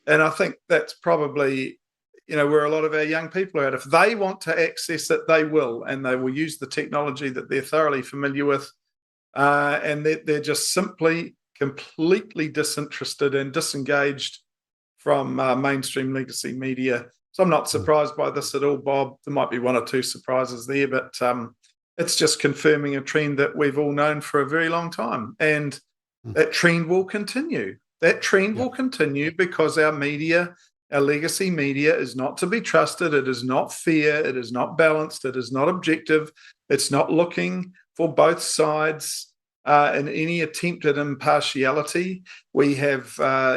And I think that's probably, where a lot of our young people are at. If they want to access it, they will, and they will use the technology that they're thoroughly familiar with. And they're just simply completely disinterested and disengaged from mainstream legacy media. So I'm not surprised by this at all, Bob. There might be 1 or 2 surprises there, but it's just confirming a trend that we've all known for a very long time. And that trend will continue. That trend will continue because our media, our legacy media, is not to be trusted. It is not fair. It is not balanced. It is not objective. It's not looking for both sides in any attempt at impartiality. We have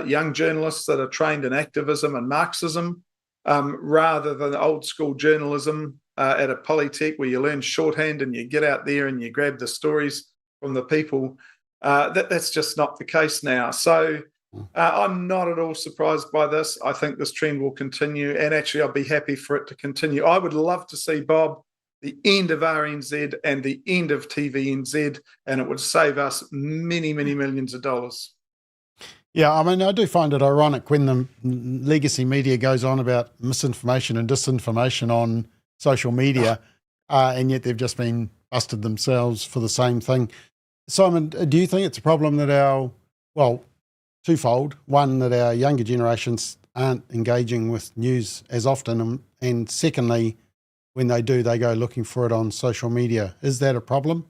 young journalists that are trained in activism and Marxism rather than old school journalism at a polytech where you learn shorthand and you get out there and you grab the stories from the people. That's just not the case now. So I'm not at all surprised by this. I think this trend will continue, and actually I'll be happy for it to continue. I would love to see, Bob, the end of RNZ and the end of TVNZ, and it would save us many, many millions of dollars. Yeah, I mean, I do find it ironic when the legacy media goes on about misinformation and disinformation on social media, and yet they've just been busted themselves for the same thing. Simon, do you think it's a problem that twofold. One, that our younger generations aren't engaging with news as often, and secondly, when they do, they go looking for it on social media. Is that a problem?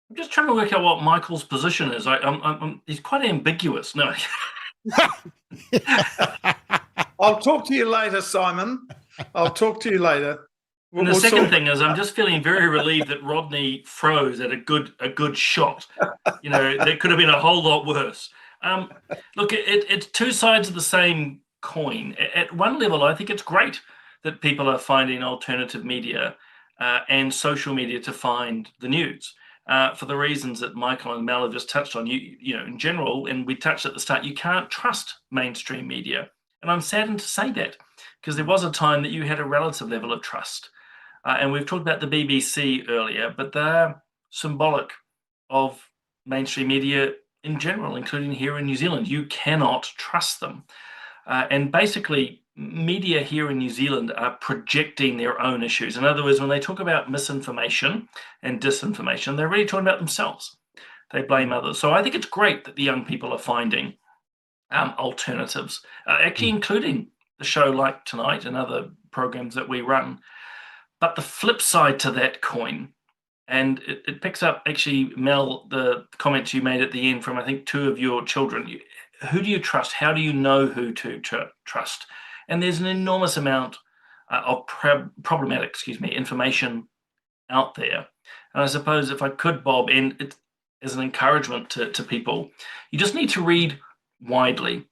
I'm just trying to work out what Michael's position is. He's quite ambiguous. No. I'll talk to you later, Simon. I'll talk to you later. And the second thing is, I'm just feeling very relieved that Rodney froze at a good shot. There could have been a whole lot worse. Look, it's two sides of the same coin. At one level, I think it's great that people are finding alternative media and social media to find the news for the reasons that Michael and Mel have just touched on. In general, and we touched at the start, you can't trust mainstream media. And I'm saddened to say that, because there was a time that you had a relative level of trust. And we've talked about the BBC earlier, but they're symbolic of mainstream media in general, including here in New Zealand. You cannot trust them. And basically, media here in New Zealand are projecting their own issues. In other words, when they talk about misinformation and disinformation, they're really talking about themselves. They blame others. So I think it's great that the young people are finding alternatives, actually including the show like tonight and other programs that we run. But the flip side to that coin, and it picks up actually, Mel, the comments you made at the end from, I think, two of your children. Who do you trust? How do you know who to trust? And there's an enormous amount of problematic, information out there. And I suppose if I could, Bob, and it as an encouragement to people, you just need to read widely.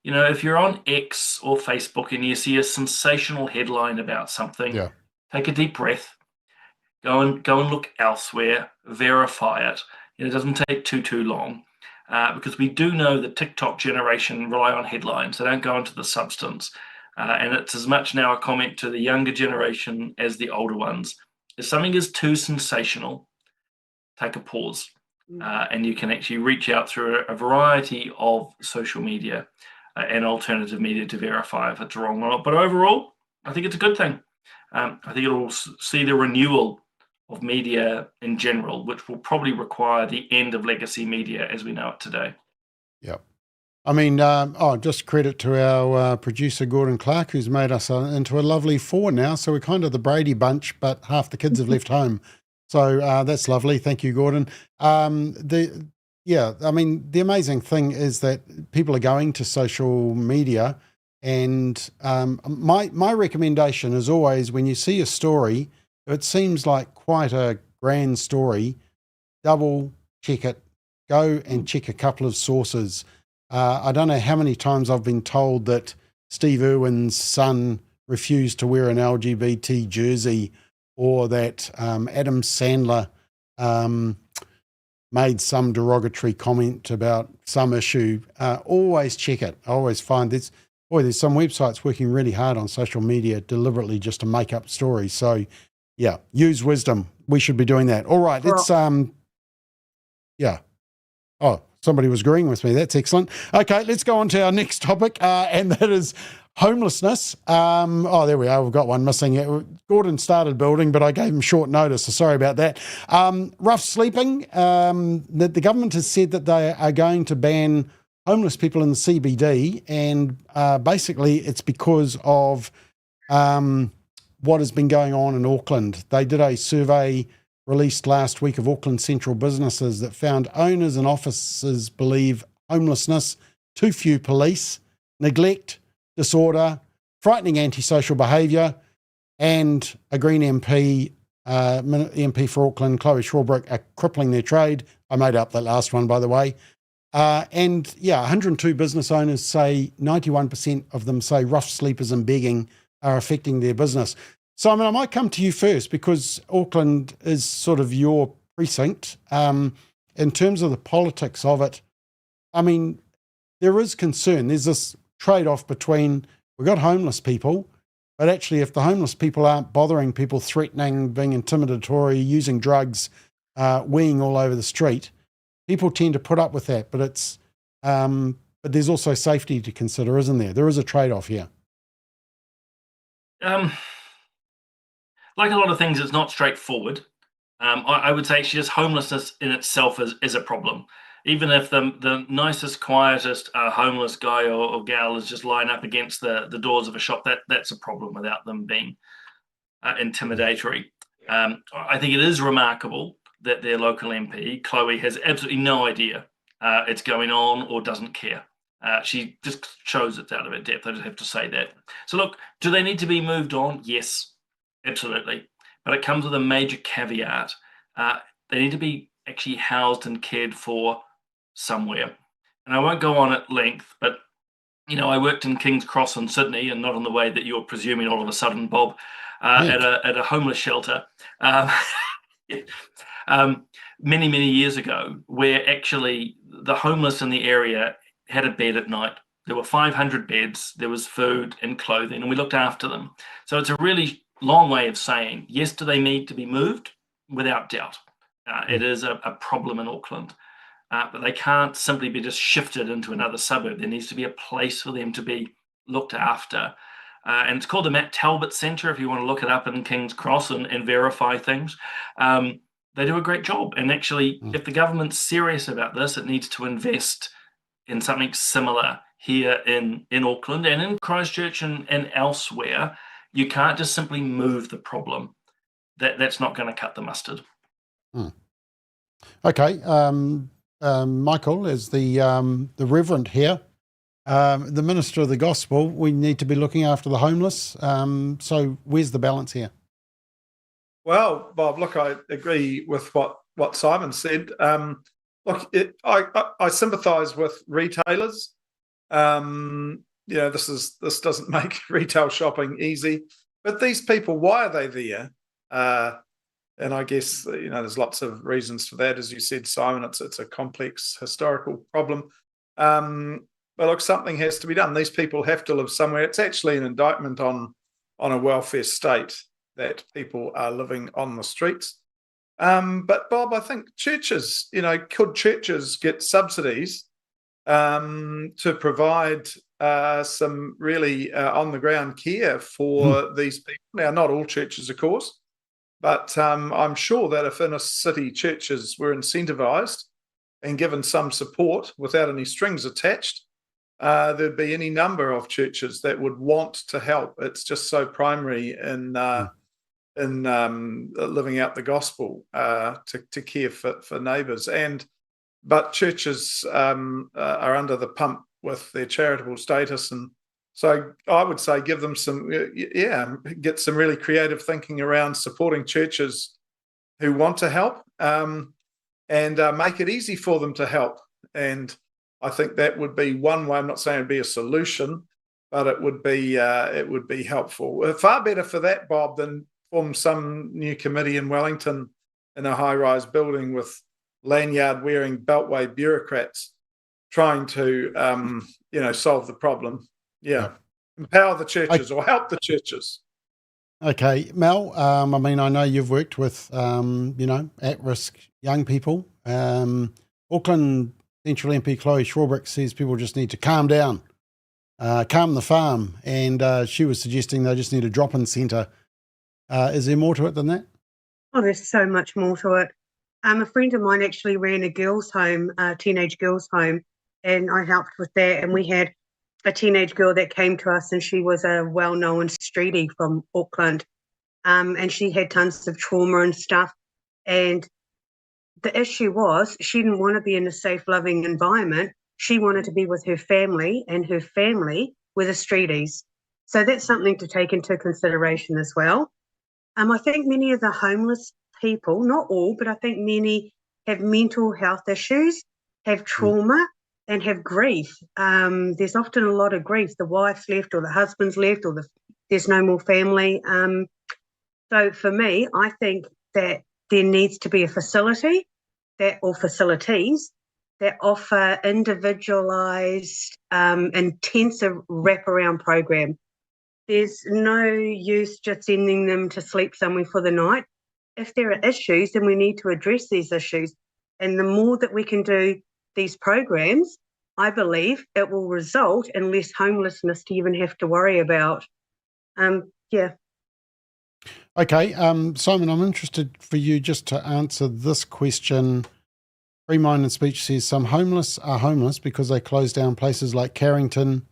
If you're on X or Facebook and you see a sensational headline about something, take a deep breath. Go and look elsewhere, verify it. It doesn't take too long, because we do know the TikTok generation rely on headlines. They don't go into the substance. And it's as much now a comment to the younger generation as the older ones. If something is too sensational, take a pause. And you can actually reach out through a variety of social media and alternative media to verify if it's wrong or not. But overall, I think it's a good thing. I think it will see the renewal of media in general, which will probably require the end of legacy media as we know it today. Yep. I mean, just credit to our producer, Gordon Clark, who's made us into a lovely four now. So we're kind of the Brady bunch, but half the kids have left home. So that's lovely. Thank you, Gordon. The amazing thing is that people are going to social media, and my recommendation is always, when you see a story, if it seems like quite a grand story, double check it. Go and check a couple of sources. I don't know how many times I've been told that Steve Irwin's son refused to wear an LGBT jersey, or that Adam Sandler made some derogatory comment about some issue. Always check it. I always find there's some websites working really hard on social media deliberately just to make up stories. So, yeah, use wisdom. We should be doing that. All right, let's Oh, somebody was agreeing with me. That's excellent. Okay, let's go on to our next topic, and that is homelessness. There we are. We've got one missing. Gordon started building, but I gave him short notice, so sorry about that. Rough sleeping. The government has said that they are going to ban homeless people in the CBD, and basically it's because of what has been going on in Auckland. They did a survey released last week of Auckland central businesses that found owners and officers believe homelessness, too few police, neglect, disorder, frightening antisocial behaviour, and a Green MP, MP for Auckland, Chloe Shawbrook, are crippling their trade. I made up that last one, by the way. 102 business owners say 91% of them say rough sleepers and begging are affecting their business. Simon, I might come to you first, because Auckland is sort of your precinct. In terms of the politics of it, I mean, there is concern. There's this trade-off between, we've got homeless people, but actually if the homeless people aren't bothering people, threatening, being intimidatory, using drugs, weeing all over the street, people tend to put up with that. But but there's also safety to consider, isn't there? There is a trade-off here. Like a lot of things, it's not straightforward. I would say actually just homelessness in itself is a problem. Even if the nicest, quietest homeless guy or gal is just lying up against the doors of a shop, that's a problem without them being intimidatory. I think it is remarkable that their local MP, Chloe, has absolutely no idea it's going on or doesn't care. She just shows it's out of her depth. I just have to say that. So look, do they need to be moved on? Yes, absolutely. But it comes with a major caveat. They need to be actually housed and cared for somewhere. And I won't go on at length, but I worked in King's Cross in Sydney, and not in the way that you're presuming all of a sudden, Bob, at a homeless shelter many years ago, where actually the homeless in the area had a bed at night. There were 500 beds, there was food and clothing, and we looked after them. So it's a really long way of saying, yes, do they need to be moved? Without doubt. It is a problem in Auckland. But they can't simply be just shifted into another suburb. There needs to be a place for them to be looked after. and it's called the Matt Talbot Centre, if you want to look it up in King's Cross and verify things. They do a great job. And actually, if the government's serious about this, it needs to invest in something similar here in Auckland and in Christchurch and elsewhere. You can't just simply move the problem. That's not going to cut the mustard. Okay. Michael, as the Reverend here, the Minister of the Gospel, we need to be looking after the homeless. So where's the balance here? Well, Bob, look, I agree with what Simon said. Look, I sympathise with retailers. This doesn't make retail shopping easy, but these people, why are they there? And I guess there's lots of reasons for that, as you said, Simon. It's a complex historical problem. But look, something has to be done. These people have to live somewhere. It's actually an indictment on a welfare state that people are living on the streets. But Bob, I think churches, could churches get subsidies to provide some really on-the-ground care for these people? Now, not all churches, of course, but I'm sure that if inner city churches were incentivised and given some support without any strings attached, there'd be any number of churches that would want to help. It's just so primary in living out the gospel to care for neighbours. But churches are under the pump with their charitable status, and so I would say give them get some really creative thinking around supporting churches who want to help, and make it easy for them to help. And I think that would be one way. I'm not saying it'd be a solution, but it would be helpful. Far better for that, Bob, than form some new committee in Wellington in a high-rise building with lanyard-wearing beltway bureaucrats trying to, solve the problem. Yeah. Empower the churches or help the churches. Okay, Mel, I know you've worked with, at-risk young people. Auckland Central MP Chloe Schwarbrick says people just need to calm down, calm the farm, and she was suggesting they just need a drop-in centre. Is there more to it than that? Oh, there's so much more to it. A friend of mine actually ran a girls' home, a teenage girls' home, and I helped with that. And we had a teenage girl that came to us, and she was a well-known streetie from Auckland, and she had tons of trauma and stuff. And the issue was she didn't want to be in a safe, loving environment. She wanted to be with her family, and her family were the streeties. So that's something to take into consideration as well. I think many of the homeless people, not all, but I think many have mental health issues, have trauma, and have grief. There's often a lot of grief. The wife's left, or the husband's left, or there's no more family. So for me, I think that there needs to be a facility or facilities that offer individualised, intensive wraparound program. There's no use just sending them to sleep somewhere for the night. If there are issues, then we need to address these issues. And the more that we can do these programs, I believe it will result in less homelessness to even have to worry about. Okay, Simon, I'm interested for you just to answer this question. Free Mind and Speech says some homeless are homeless because they close down places like Carrington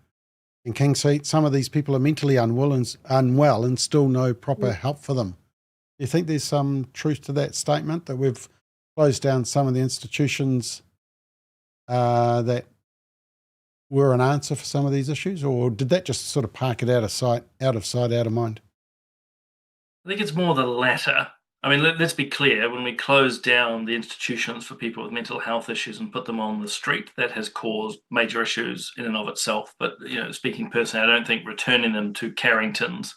and King's Heath. Some of these people are mentally unwell and still no proper help for them. Do you think there's some truth to that statement, that we've closed down some of the institutions that were an answer for some of these issues, or did that just sort of park it out of sight, out of mind? I think it's more the latter. Let's be clear. When we close down the institutions for people with mental health issues and put them on the street, that has caused major issues in and of itself. But speaking personally, I don't think returning them to Carringtons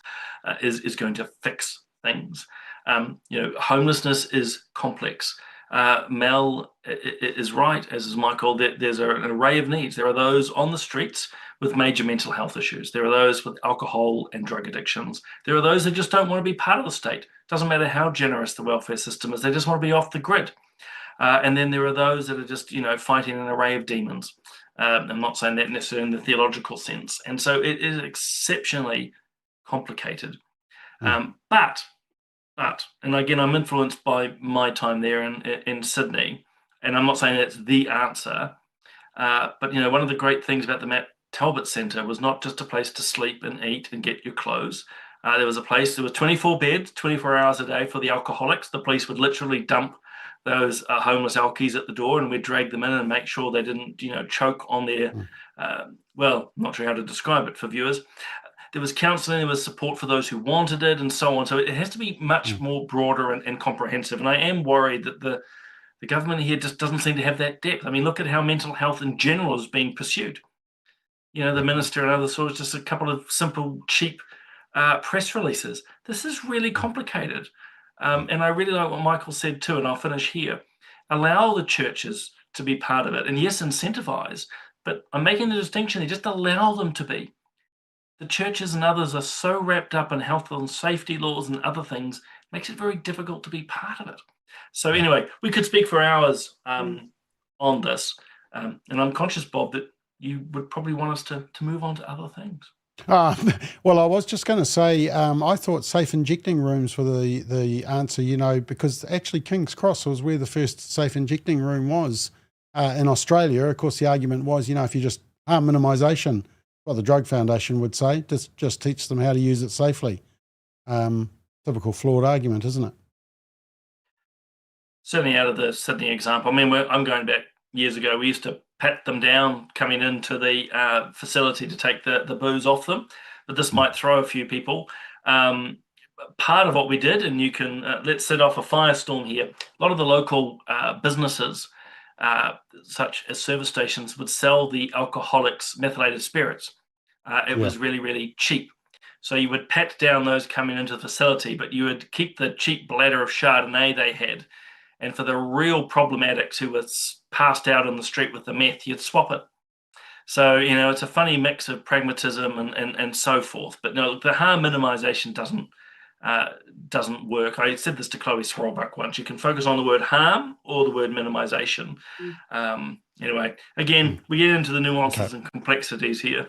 is going to fix things. Homelessness is complex. Mel is right, as is Michael. There's an array of needs. There are those on the streets with major mental health issues. There are those with alcohol and drug addictions. There are those that just don't want to be part of the state. Doesn't matter how generous the welfare system is, they just want to be off the grid. And then there are those that are just, fighting an array of demons. I'm not saying that necessarily in the theological sense. And so it is exceptionally complicated. But, and again, I'm influenced by my time there in Sydney, and I'm not saying that's the answer, but one of the great things about the Matt Talbot Centre was not just a place to sleep and eat and get your clothes. There was 24 beds, 24 hours a day for the alcoholics. The police would literally dump those homeless alkies at the door, and we'd drag them in and make sure they didn't, choke on their, well, I'm not sure how to describe it for viewers. There was counselling, there was support for those who wanted it, and so on. So it has to be much more broader and comprehensive. And I am worried that the government here just doesn't seem to have that depth. I mean, look at how mental health in general is being pursued. The minister and others saw just a couple of simple, cheap press releases. This is really complicated. And I really like what Michael said too, and I'll finish here. Allow the churches to be part of it. And yes, incentivize, but I'm making the distinction there, just allow them to be. The churches and others are so wrapped up in health and safety laws and other things, it makes it very difficult to be part of it. So anyway, we could speak for hours on this. And I'm conscious, Bob, that you would probably want us to move on to other things. Well, I was just going to say, I thought safe injecting rooms were the answer, because actually King's Cross was where the first safe injecting room was in Australia. Of course, the argument was, if you just harm minimisation, what the Drug Foundation would say, just teach them how to use it safely. Typical flawed argument, isn't it? Certainly out of the Sydney example. I mean, I'm going back years ago. We used to pat them down coming into the facility to take the booze off them, but this might throw a few people. Part of what we did, and you can let's set off a firestorm here. A lot of the local businesses, such as service stations, would sell the alcoholics methylated spirits. It was really, really cheap. So you would pat down those coming into the facility, but you would keep the cheap bladder of Chardonnay they had. And for the real problematics who were passed out on the street with the meth, you'd swap it. So, it's a funny mix of pragmatism and so forth. But no, the harm minimisation doesn't work. I said this to Chloe Swarlbuck once. You can focus on the word harm or the word minimisation. Anyway, again, we get into the nuances and complexities here.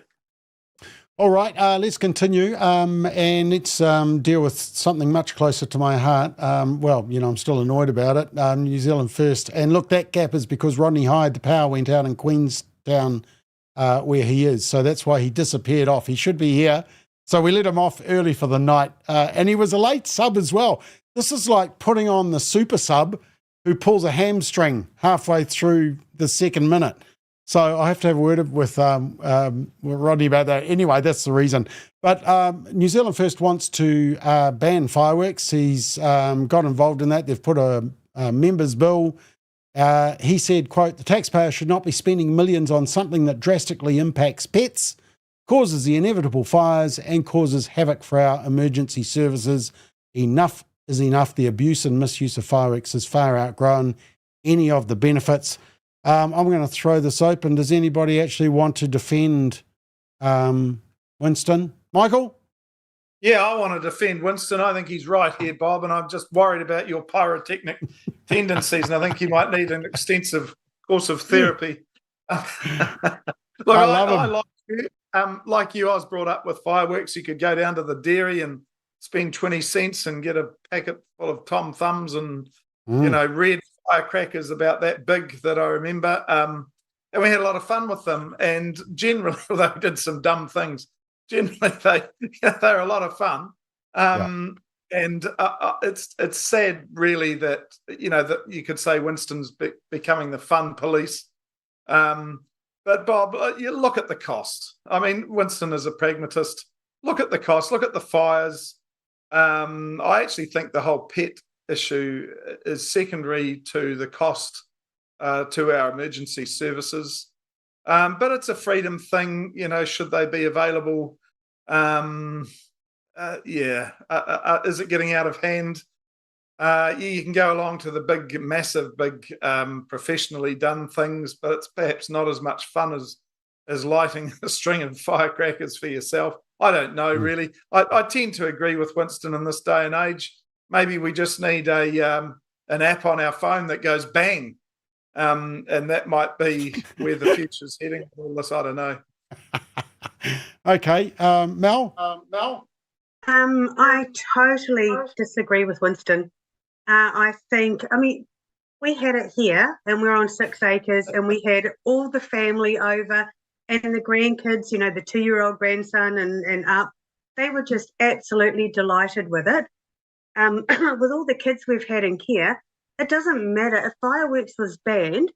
All right, let's continue and let's deal with something much closer to my heart. I'm still annoyed about it. New Zealand first. And look, that gap is because Rodney Hyde, the power went out in Queenstown where he is. So that's why he disappeared off. He should be here. So we let him off early for the night. And he was a late sub as well. This is like putting on the super sub who pulls a hamstring halfway through the second minute. So I have to have a word with Rodney about that. Anyway, that's the reason. But New Zealand First wants to ban fireworks. He's got involved in that. They've put a members' bill. He said, quote, "The taxpayer should not be spending millions on something that drastically impacts pets, causes the inevitable fires, and causes havoc for our emergency services. Enough is enough. The abuse and misuse of fireworks has far outgrown any of the benefits." I'm going to throw this open. Does anybody actually want to defend Winston? Michael? Yeah, I want to defend Winston. I think he's right here, Bob, and I'm just worried about your pyrotechnic tendencies, and I think you might need an extensive course of therapy. Look, I like you. Like you, I was brought up with fireworks. You could go down to the dairy and spend 20 cents and get a packet full of Tom Thumbs and, red firecrackers about that big that I remember. And we had a lot of fun with them. And generally, although we did some dumb things, generally they're a lot of fun. And it's sad, really, that that you could say Winston's becoming the fun police. But Bob, you look at the cost. I mean, Winston is a pragmatist. Look at the cost. Look at the fires. I actually think the whole pet issue is secondary to the cost to our emergency services. But it's a freedom thing, should they be available? Is it getting out of hand? You can go along to the massive, professionally done things, but it's perhaps not as much fun as lighting a string of firecrackers for yourself. I don't know, really. I tend to agree with Winston in this day and age. Maybe we just need an app on our phone that goes bang, and that might be where the future's heading. All this, I don't know. Okay, Mel? I totally disagree with Winston. I think, I mean, we had it here and we're on 6 acres and we had all the family over and the grandkids, you know, the 2-year-old grandson and up, they were just absolutely delighted with it. With all the kids we've had in care, it doesn't matter if fireworks was banned.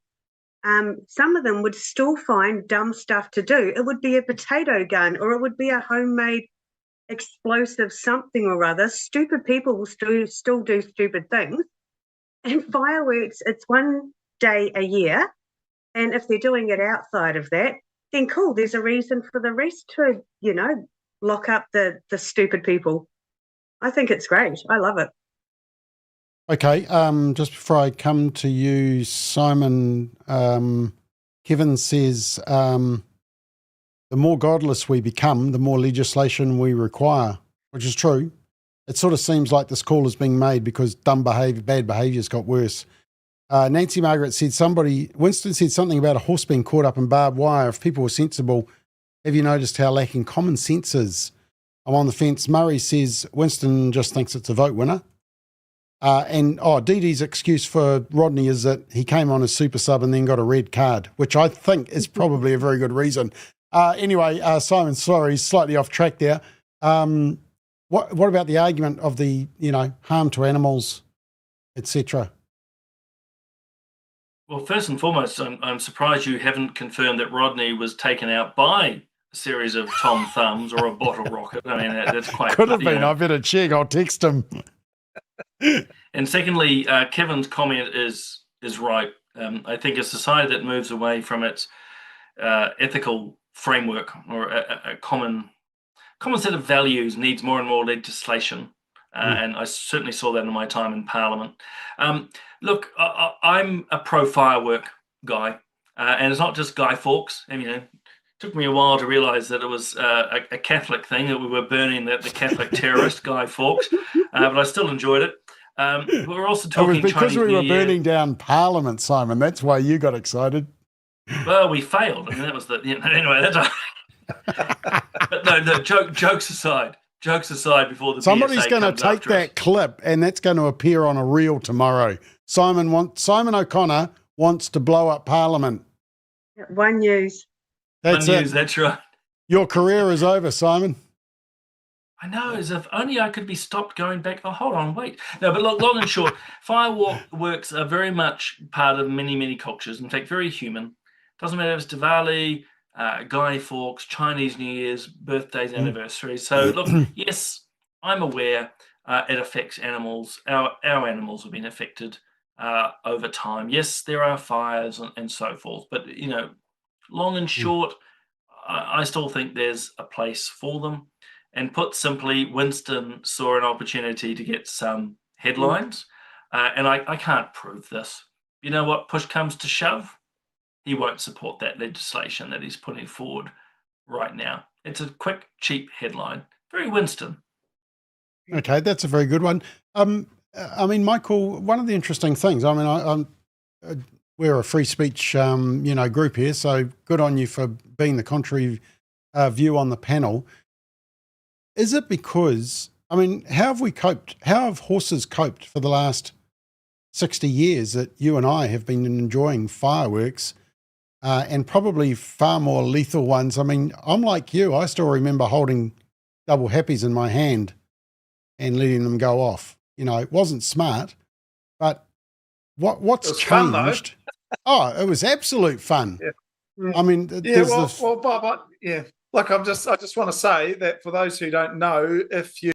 Some of them would still find dumb stuff to do. It would be a potato gun or it would be a homemade explosive something or other. Stupid people will still do stupid things. And fireworks, it's one day a year. And if they're doing it outside of that, then cool, there's a reason for the rest to, you know, lock up the stupid people. I think it's great. I love it. Okay, just before I come to you, Simon, Kevin says, the more godless we become, the more legislation we require, which is true. It sort of seems like this call is being made because bad behaviour's got worse. Nancy Margaret said Winston said something about a horse being caught up in barbed wire. If people were sensible, have you noticed how lacking common sense is? I'm on the fence. Murray says Winston just thinks it's a vote winner. Dee Dee's excuse for Rodney is that he came on as super sub and then got a red card, which I think is probably a very good reason. Anyway, Simon, sorry, slightly off track there. What about the argument of the, you know, harm to animals, etc.? Well, first and foremost, I'm surprised you haven't confirmed that Rodney was taken out by a series of Tom Thumbs or a bottle rocket. I mean, that's quite... Could have been. I better check. I'll text him. And secondly, Kevin's comment is right. I think a society that moves away from its ethical framework or a common set of values needs more and more legislation. And I certainly saw that in my time in Parliament. Look, I'm a pro-firework guy, and it's not just Guy Fawkes. I mean, it took me a while to realise that it was a Catholic thing, that we were burning the Catholic terrorist, Guy Fawkes, but I still enjoyed it. We're also talking It was because Chinese we were New Year. burning down Parliament, Simon. That's why you got excited. Well, we failed. I mean, that was the... You know, anyway, that's... But no, jokes aside, before the Somebody's going to take that clip and that's going to appear on a reel tomorrow. Simon O'Connor wants to blow up Parliament. One News. That's One News, that's right. Your career is over, Simon. I know, as if only I could be stopped going back. Oh, hold on, wait. No, but long and short, fireworks are very much part of many, many cultures. In fact, very human. Doesn't matter if it's Diwali, Guy Fawkes, Chinese New Year's, birthdays, anniversaries. So look, yes, I'm aware it affects animals. Our animals have been affected over time. Yes, there are fires and so forth. But, you know, long and short, I still think there's a place for them. And put simply, Winston saw an opportunity to get some headlines. And I can't prove this. You know what? Push comes to shove, he won't support that legislation that he's putting forward right now. It's a quick, cheap headline. Very Winston. Okay, that's a very good one. I mean, Michael, one of the interesting things, I mean, we're a free speech, group here, so good on you for being the contrary view on the panel. Is it because, I mean, how have horses coped for the last 60 years that you and I have been enjoying fireworks and probably far more lethal ones? I mean, I'm like you, I still remember holding double happies in my hand and letting them go off. You know, it wasn't smart, but what's changed? Oh, it was absolute fun. Yeah. I mean, well, Bob, Look, I just want to say that for those who don't know, if you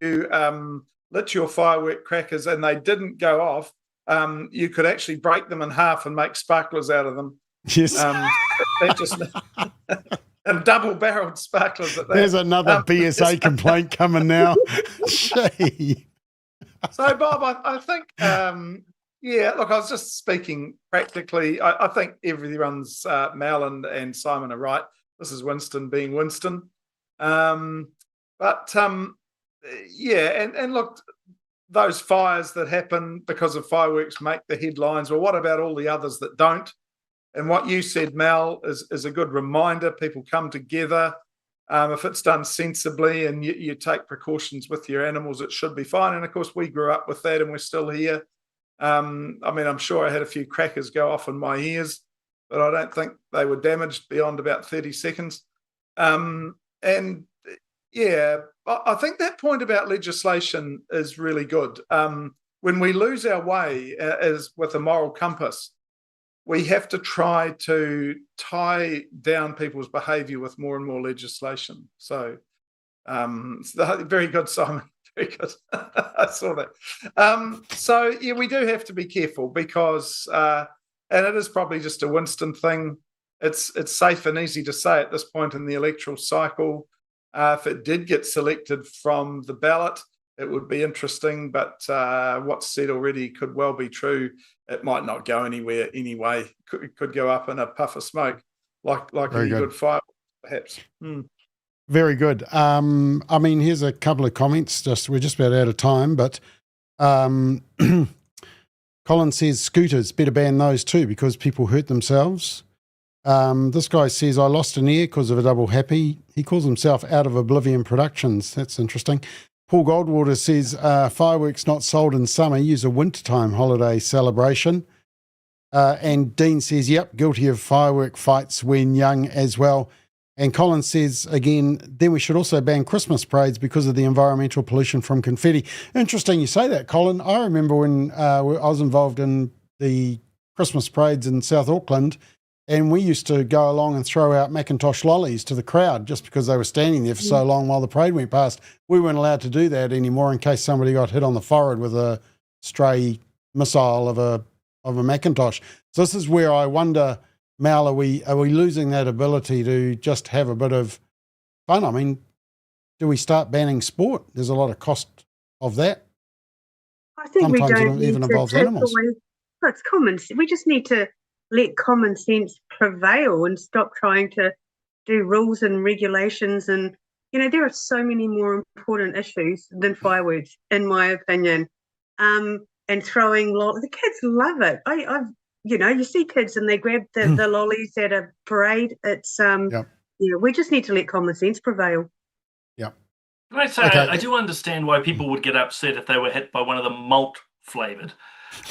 lit your firework crackers and they didn't go off, you could actually break them in half and make sparklers out of them. Yes. And double-barreled sparklers at that. There's another BSA complaint coming now. Gee. So, Bob, I think, look, I was just speaking practically. I think everyone's, Mel and Simon are right. This is Winston being Winston. And look, those fires that happen because of fireworks make the headlines. Well, what about all the others that don't? And what you said, Mel, is a good reminder. People come together. If it's done sensibly and you take precautions with your animals, it should be fine. And of course, we grew up with that and we're still here. I mean, I'm sure I had a few crackers go off in my ears, but I don't think they were damaged beyond about 30 seconds. And yeah, I think that point about legislation is really good. When we lose our way as with a moral compass, we have to try to tie down people's behaviour with more and more legislation. So, very good, Simon. Very good. I saw that. So, yeah, we do have to be careful because, and it is probably just a Winston thing. It's safe and easy to say at this point in the electoral cycle. If it did get selected from the ballot, it would be interesting, but what's said already could well be true. It might not go anywhere anyway. It could go up in a puff of smoke, like any good fire, perhaps. Very good. I mean, here's a couple of comments. We're just about out of time, but Colin says scooters, better ban those too because people hurt themselves. This guy says, I lost an ear because of a double happy. He calls himself Out of Oblivion Productions. That's interesting. Paul Goldwater says, fireworks not sold in summer, use a wintertime holiday celebration. And Dean says, yep, guilty of firework fights when young as well. And Colin says, again, then we should also ban Christmas parades because of the environmental pollution from confetti. Interesting you say that, Colin. I remember when I was involved in the Christmas parades in South Auckland, and we used to go along and throw out Macintosh lollies to the crowd just because they were standing there for so long while the parade went past. We weren't allowed to do that anymore in case somebody got hit on the forehead with a stray missile of a Macintosh. So this is where I wonder, Mal, are we losing that ability to just have a bit of fun? I mean, do we start banning sport? There's a lot of cost of that. I think Sometimes we don't it even involves animals. It's common. We just need to let common sense prevail and stop trying to do rules and regulations. And, there are so many more important issues than fireworks, in my opinion. And throwing the kids love it. I've you see kids and they grab the lollies at a parade. It's, we just need to let common sense prevail. Yeah. Can I say, I do understand why people would get upset if they were hit by one of the malt flavoured.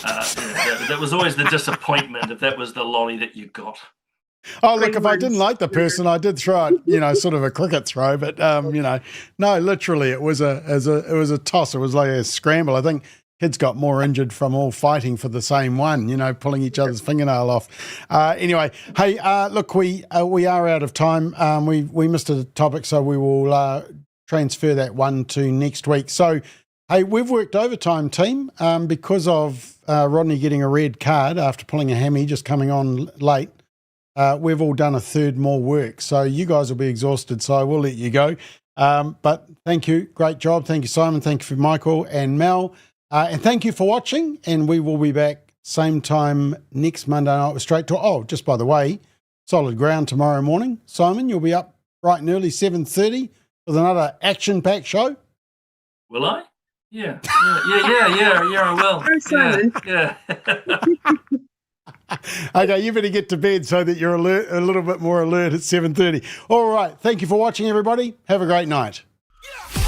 That was always the disappointment if that was the lolly that you got. Oh, look, if I didn't like the person, I did throw it, sort of a cricket throw, but, no, literally it was a toss. It was like a scramble. I think kids got more injured from all fighting for the same one, pulling each other's fingernail off. Anyway, hey, look, we are out of time. We missed a topic, so we will transfer that one to next week. So, hey, we've worked overtime, team, because of Rodney getting a red card after pulling a hammy, just coming on late. We've all done a third more work, so you guys will be exhausted, so I will let you go. But thank you. Great job. Thank you, Simon. Thank you for Michael and Mel. And thank you for watching, and we will be back same time next Monday night with Straight Talk. Oh, just by the way, Solid Ground tomorrow morning. Simon, you'll be up bright and early, 7:30, with another action-packed show. Will I? Yeah, I will. Oh, Simon. Yeah. Okay, you better get to bed so that you're alert, a little bit more alert at 7:30. All right, thank you for watching, everybody. Have a great night. Yeah.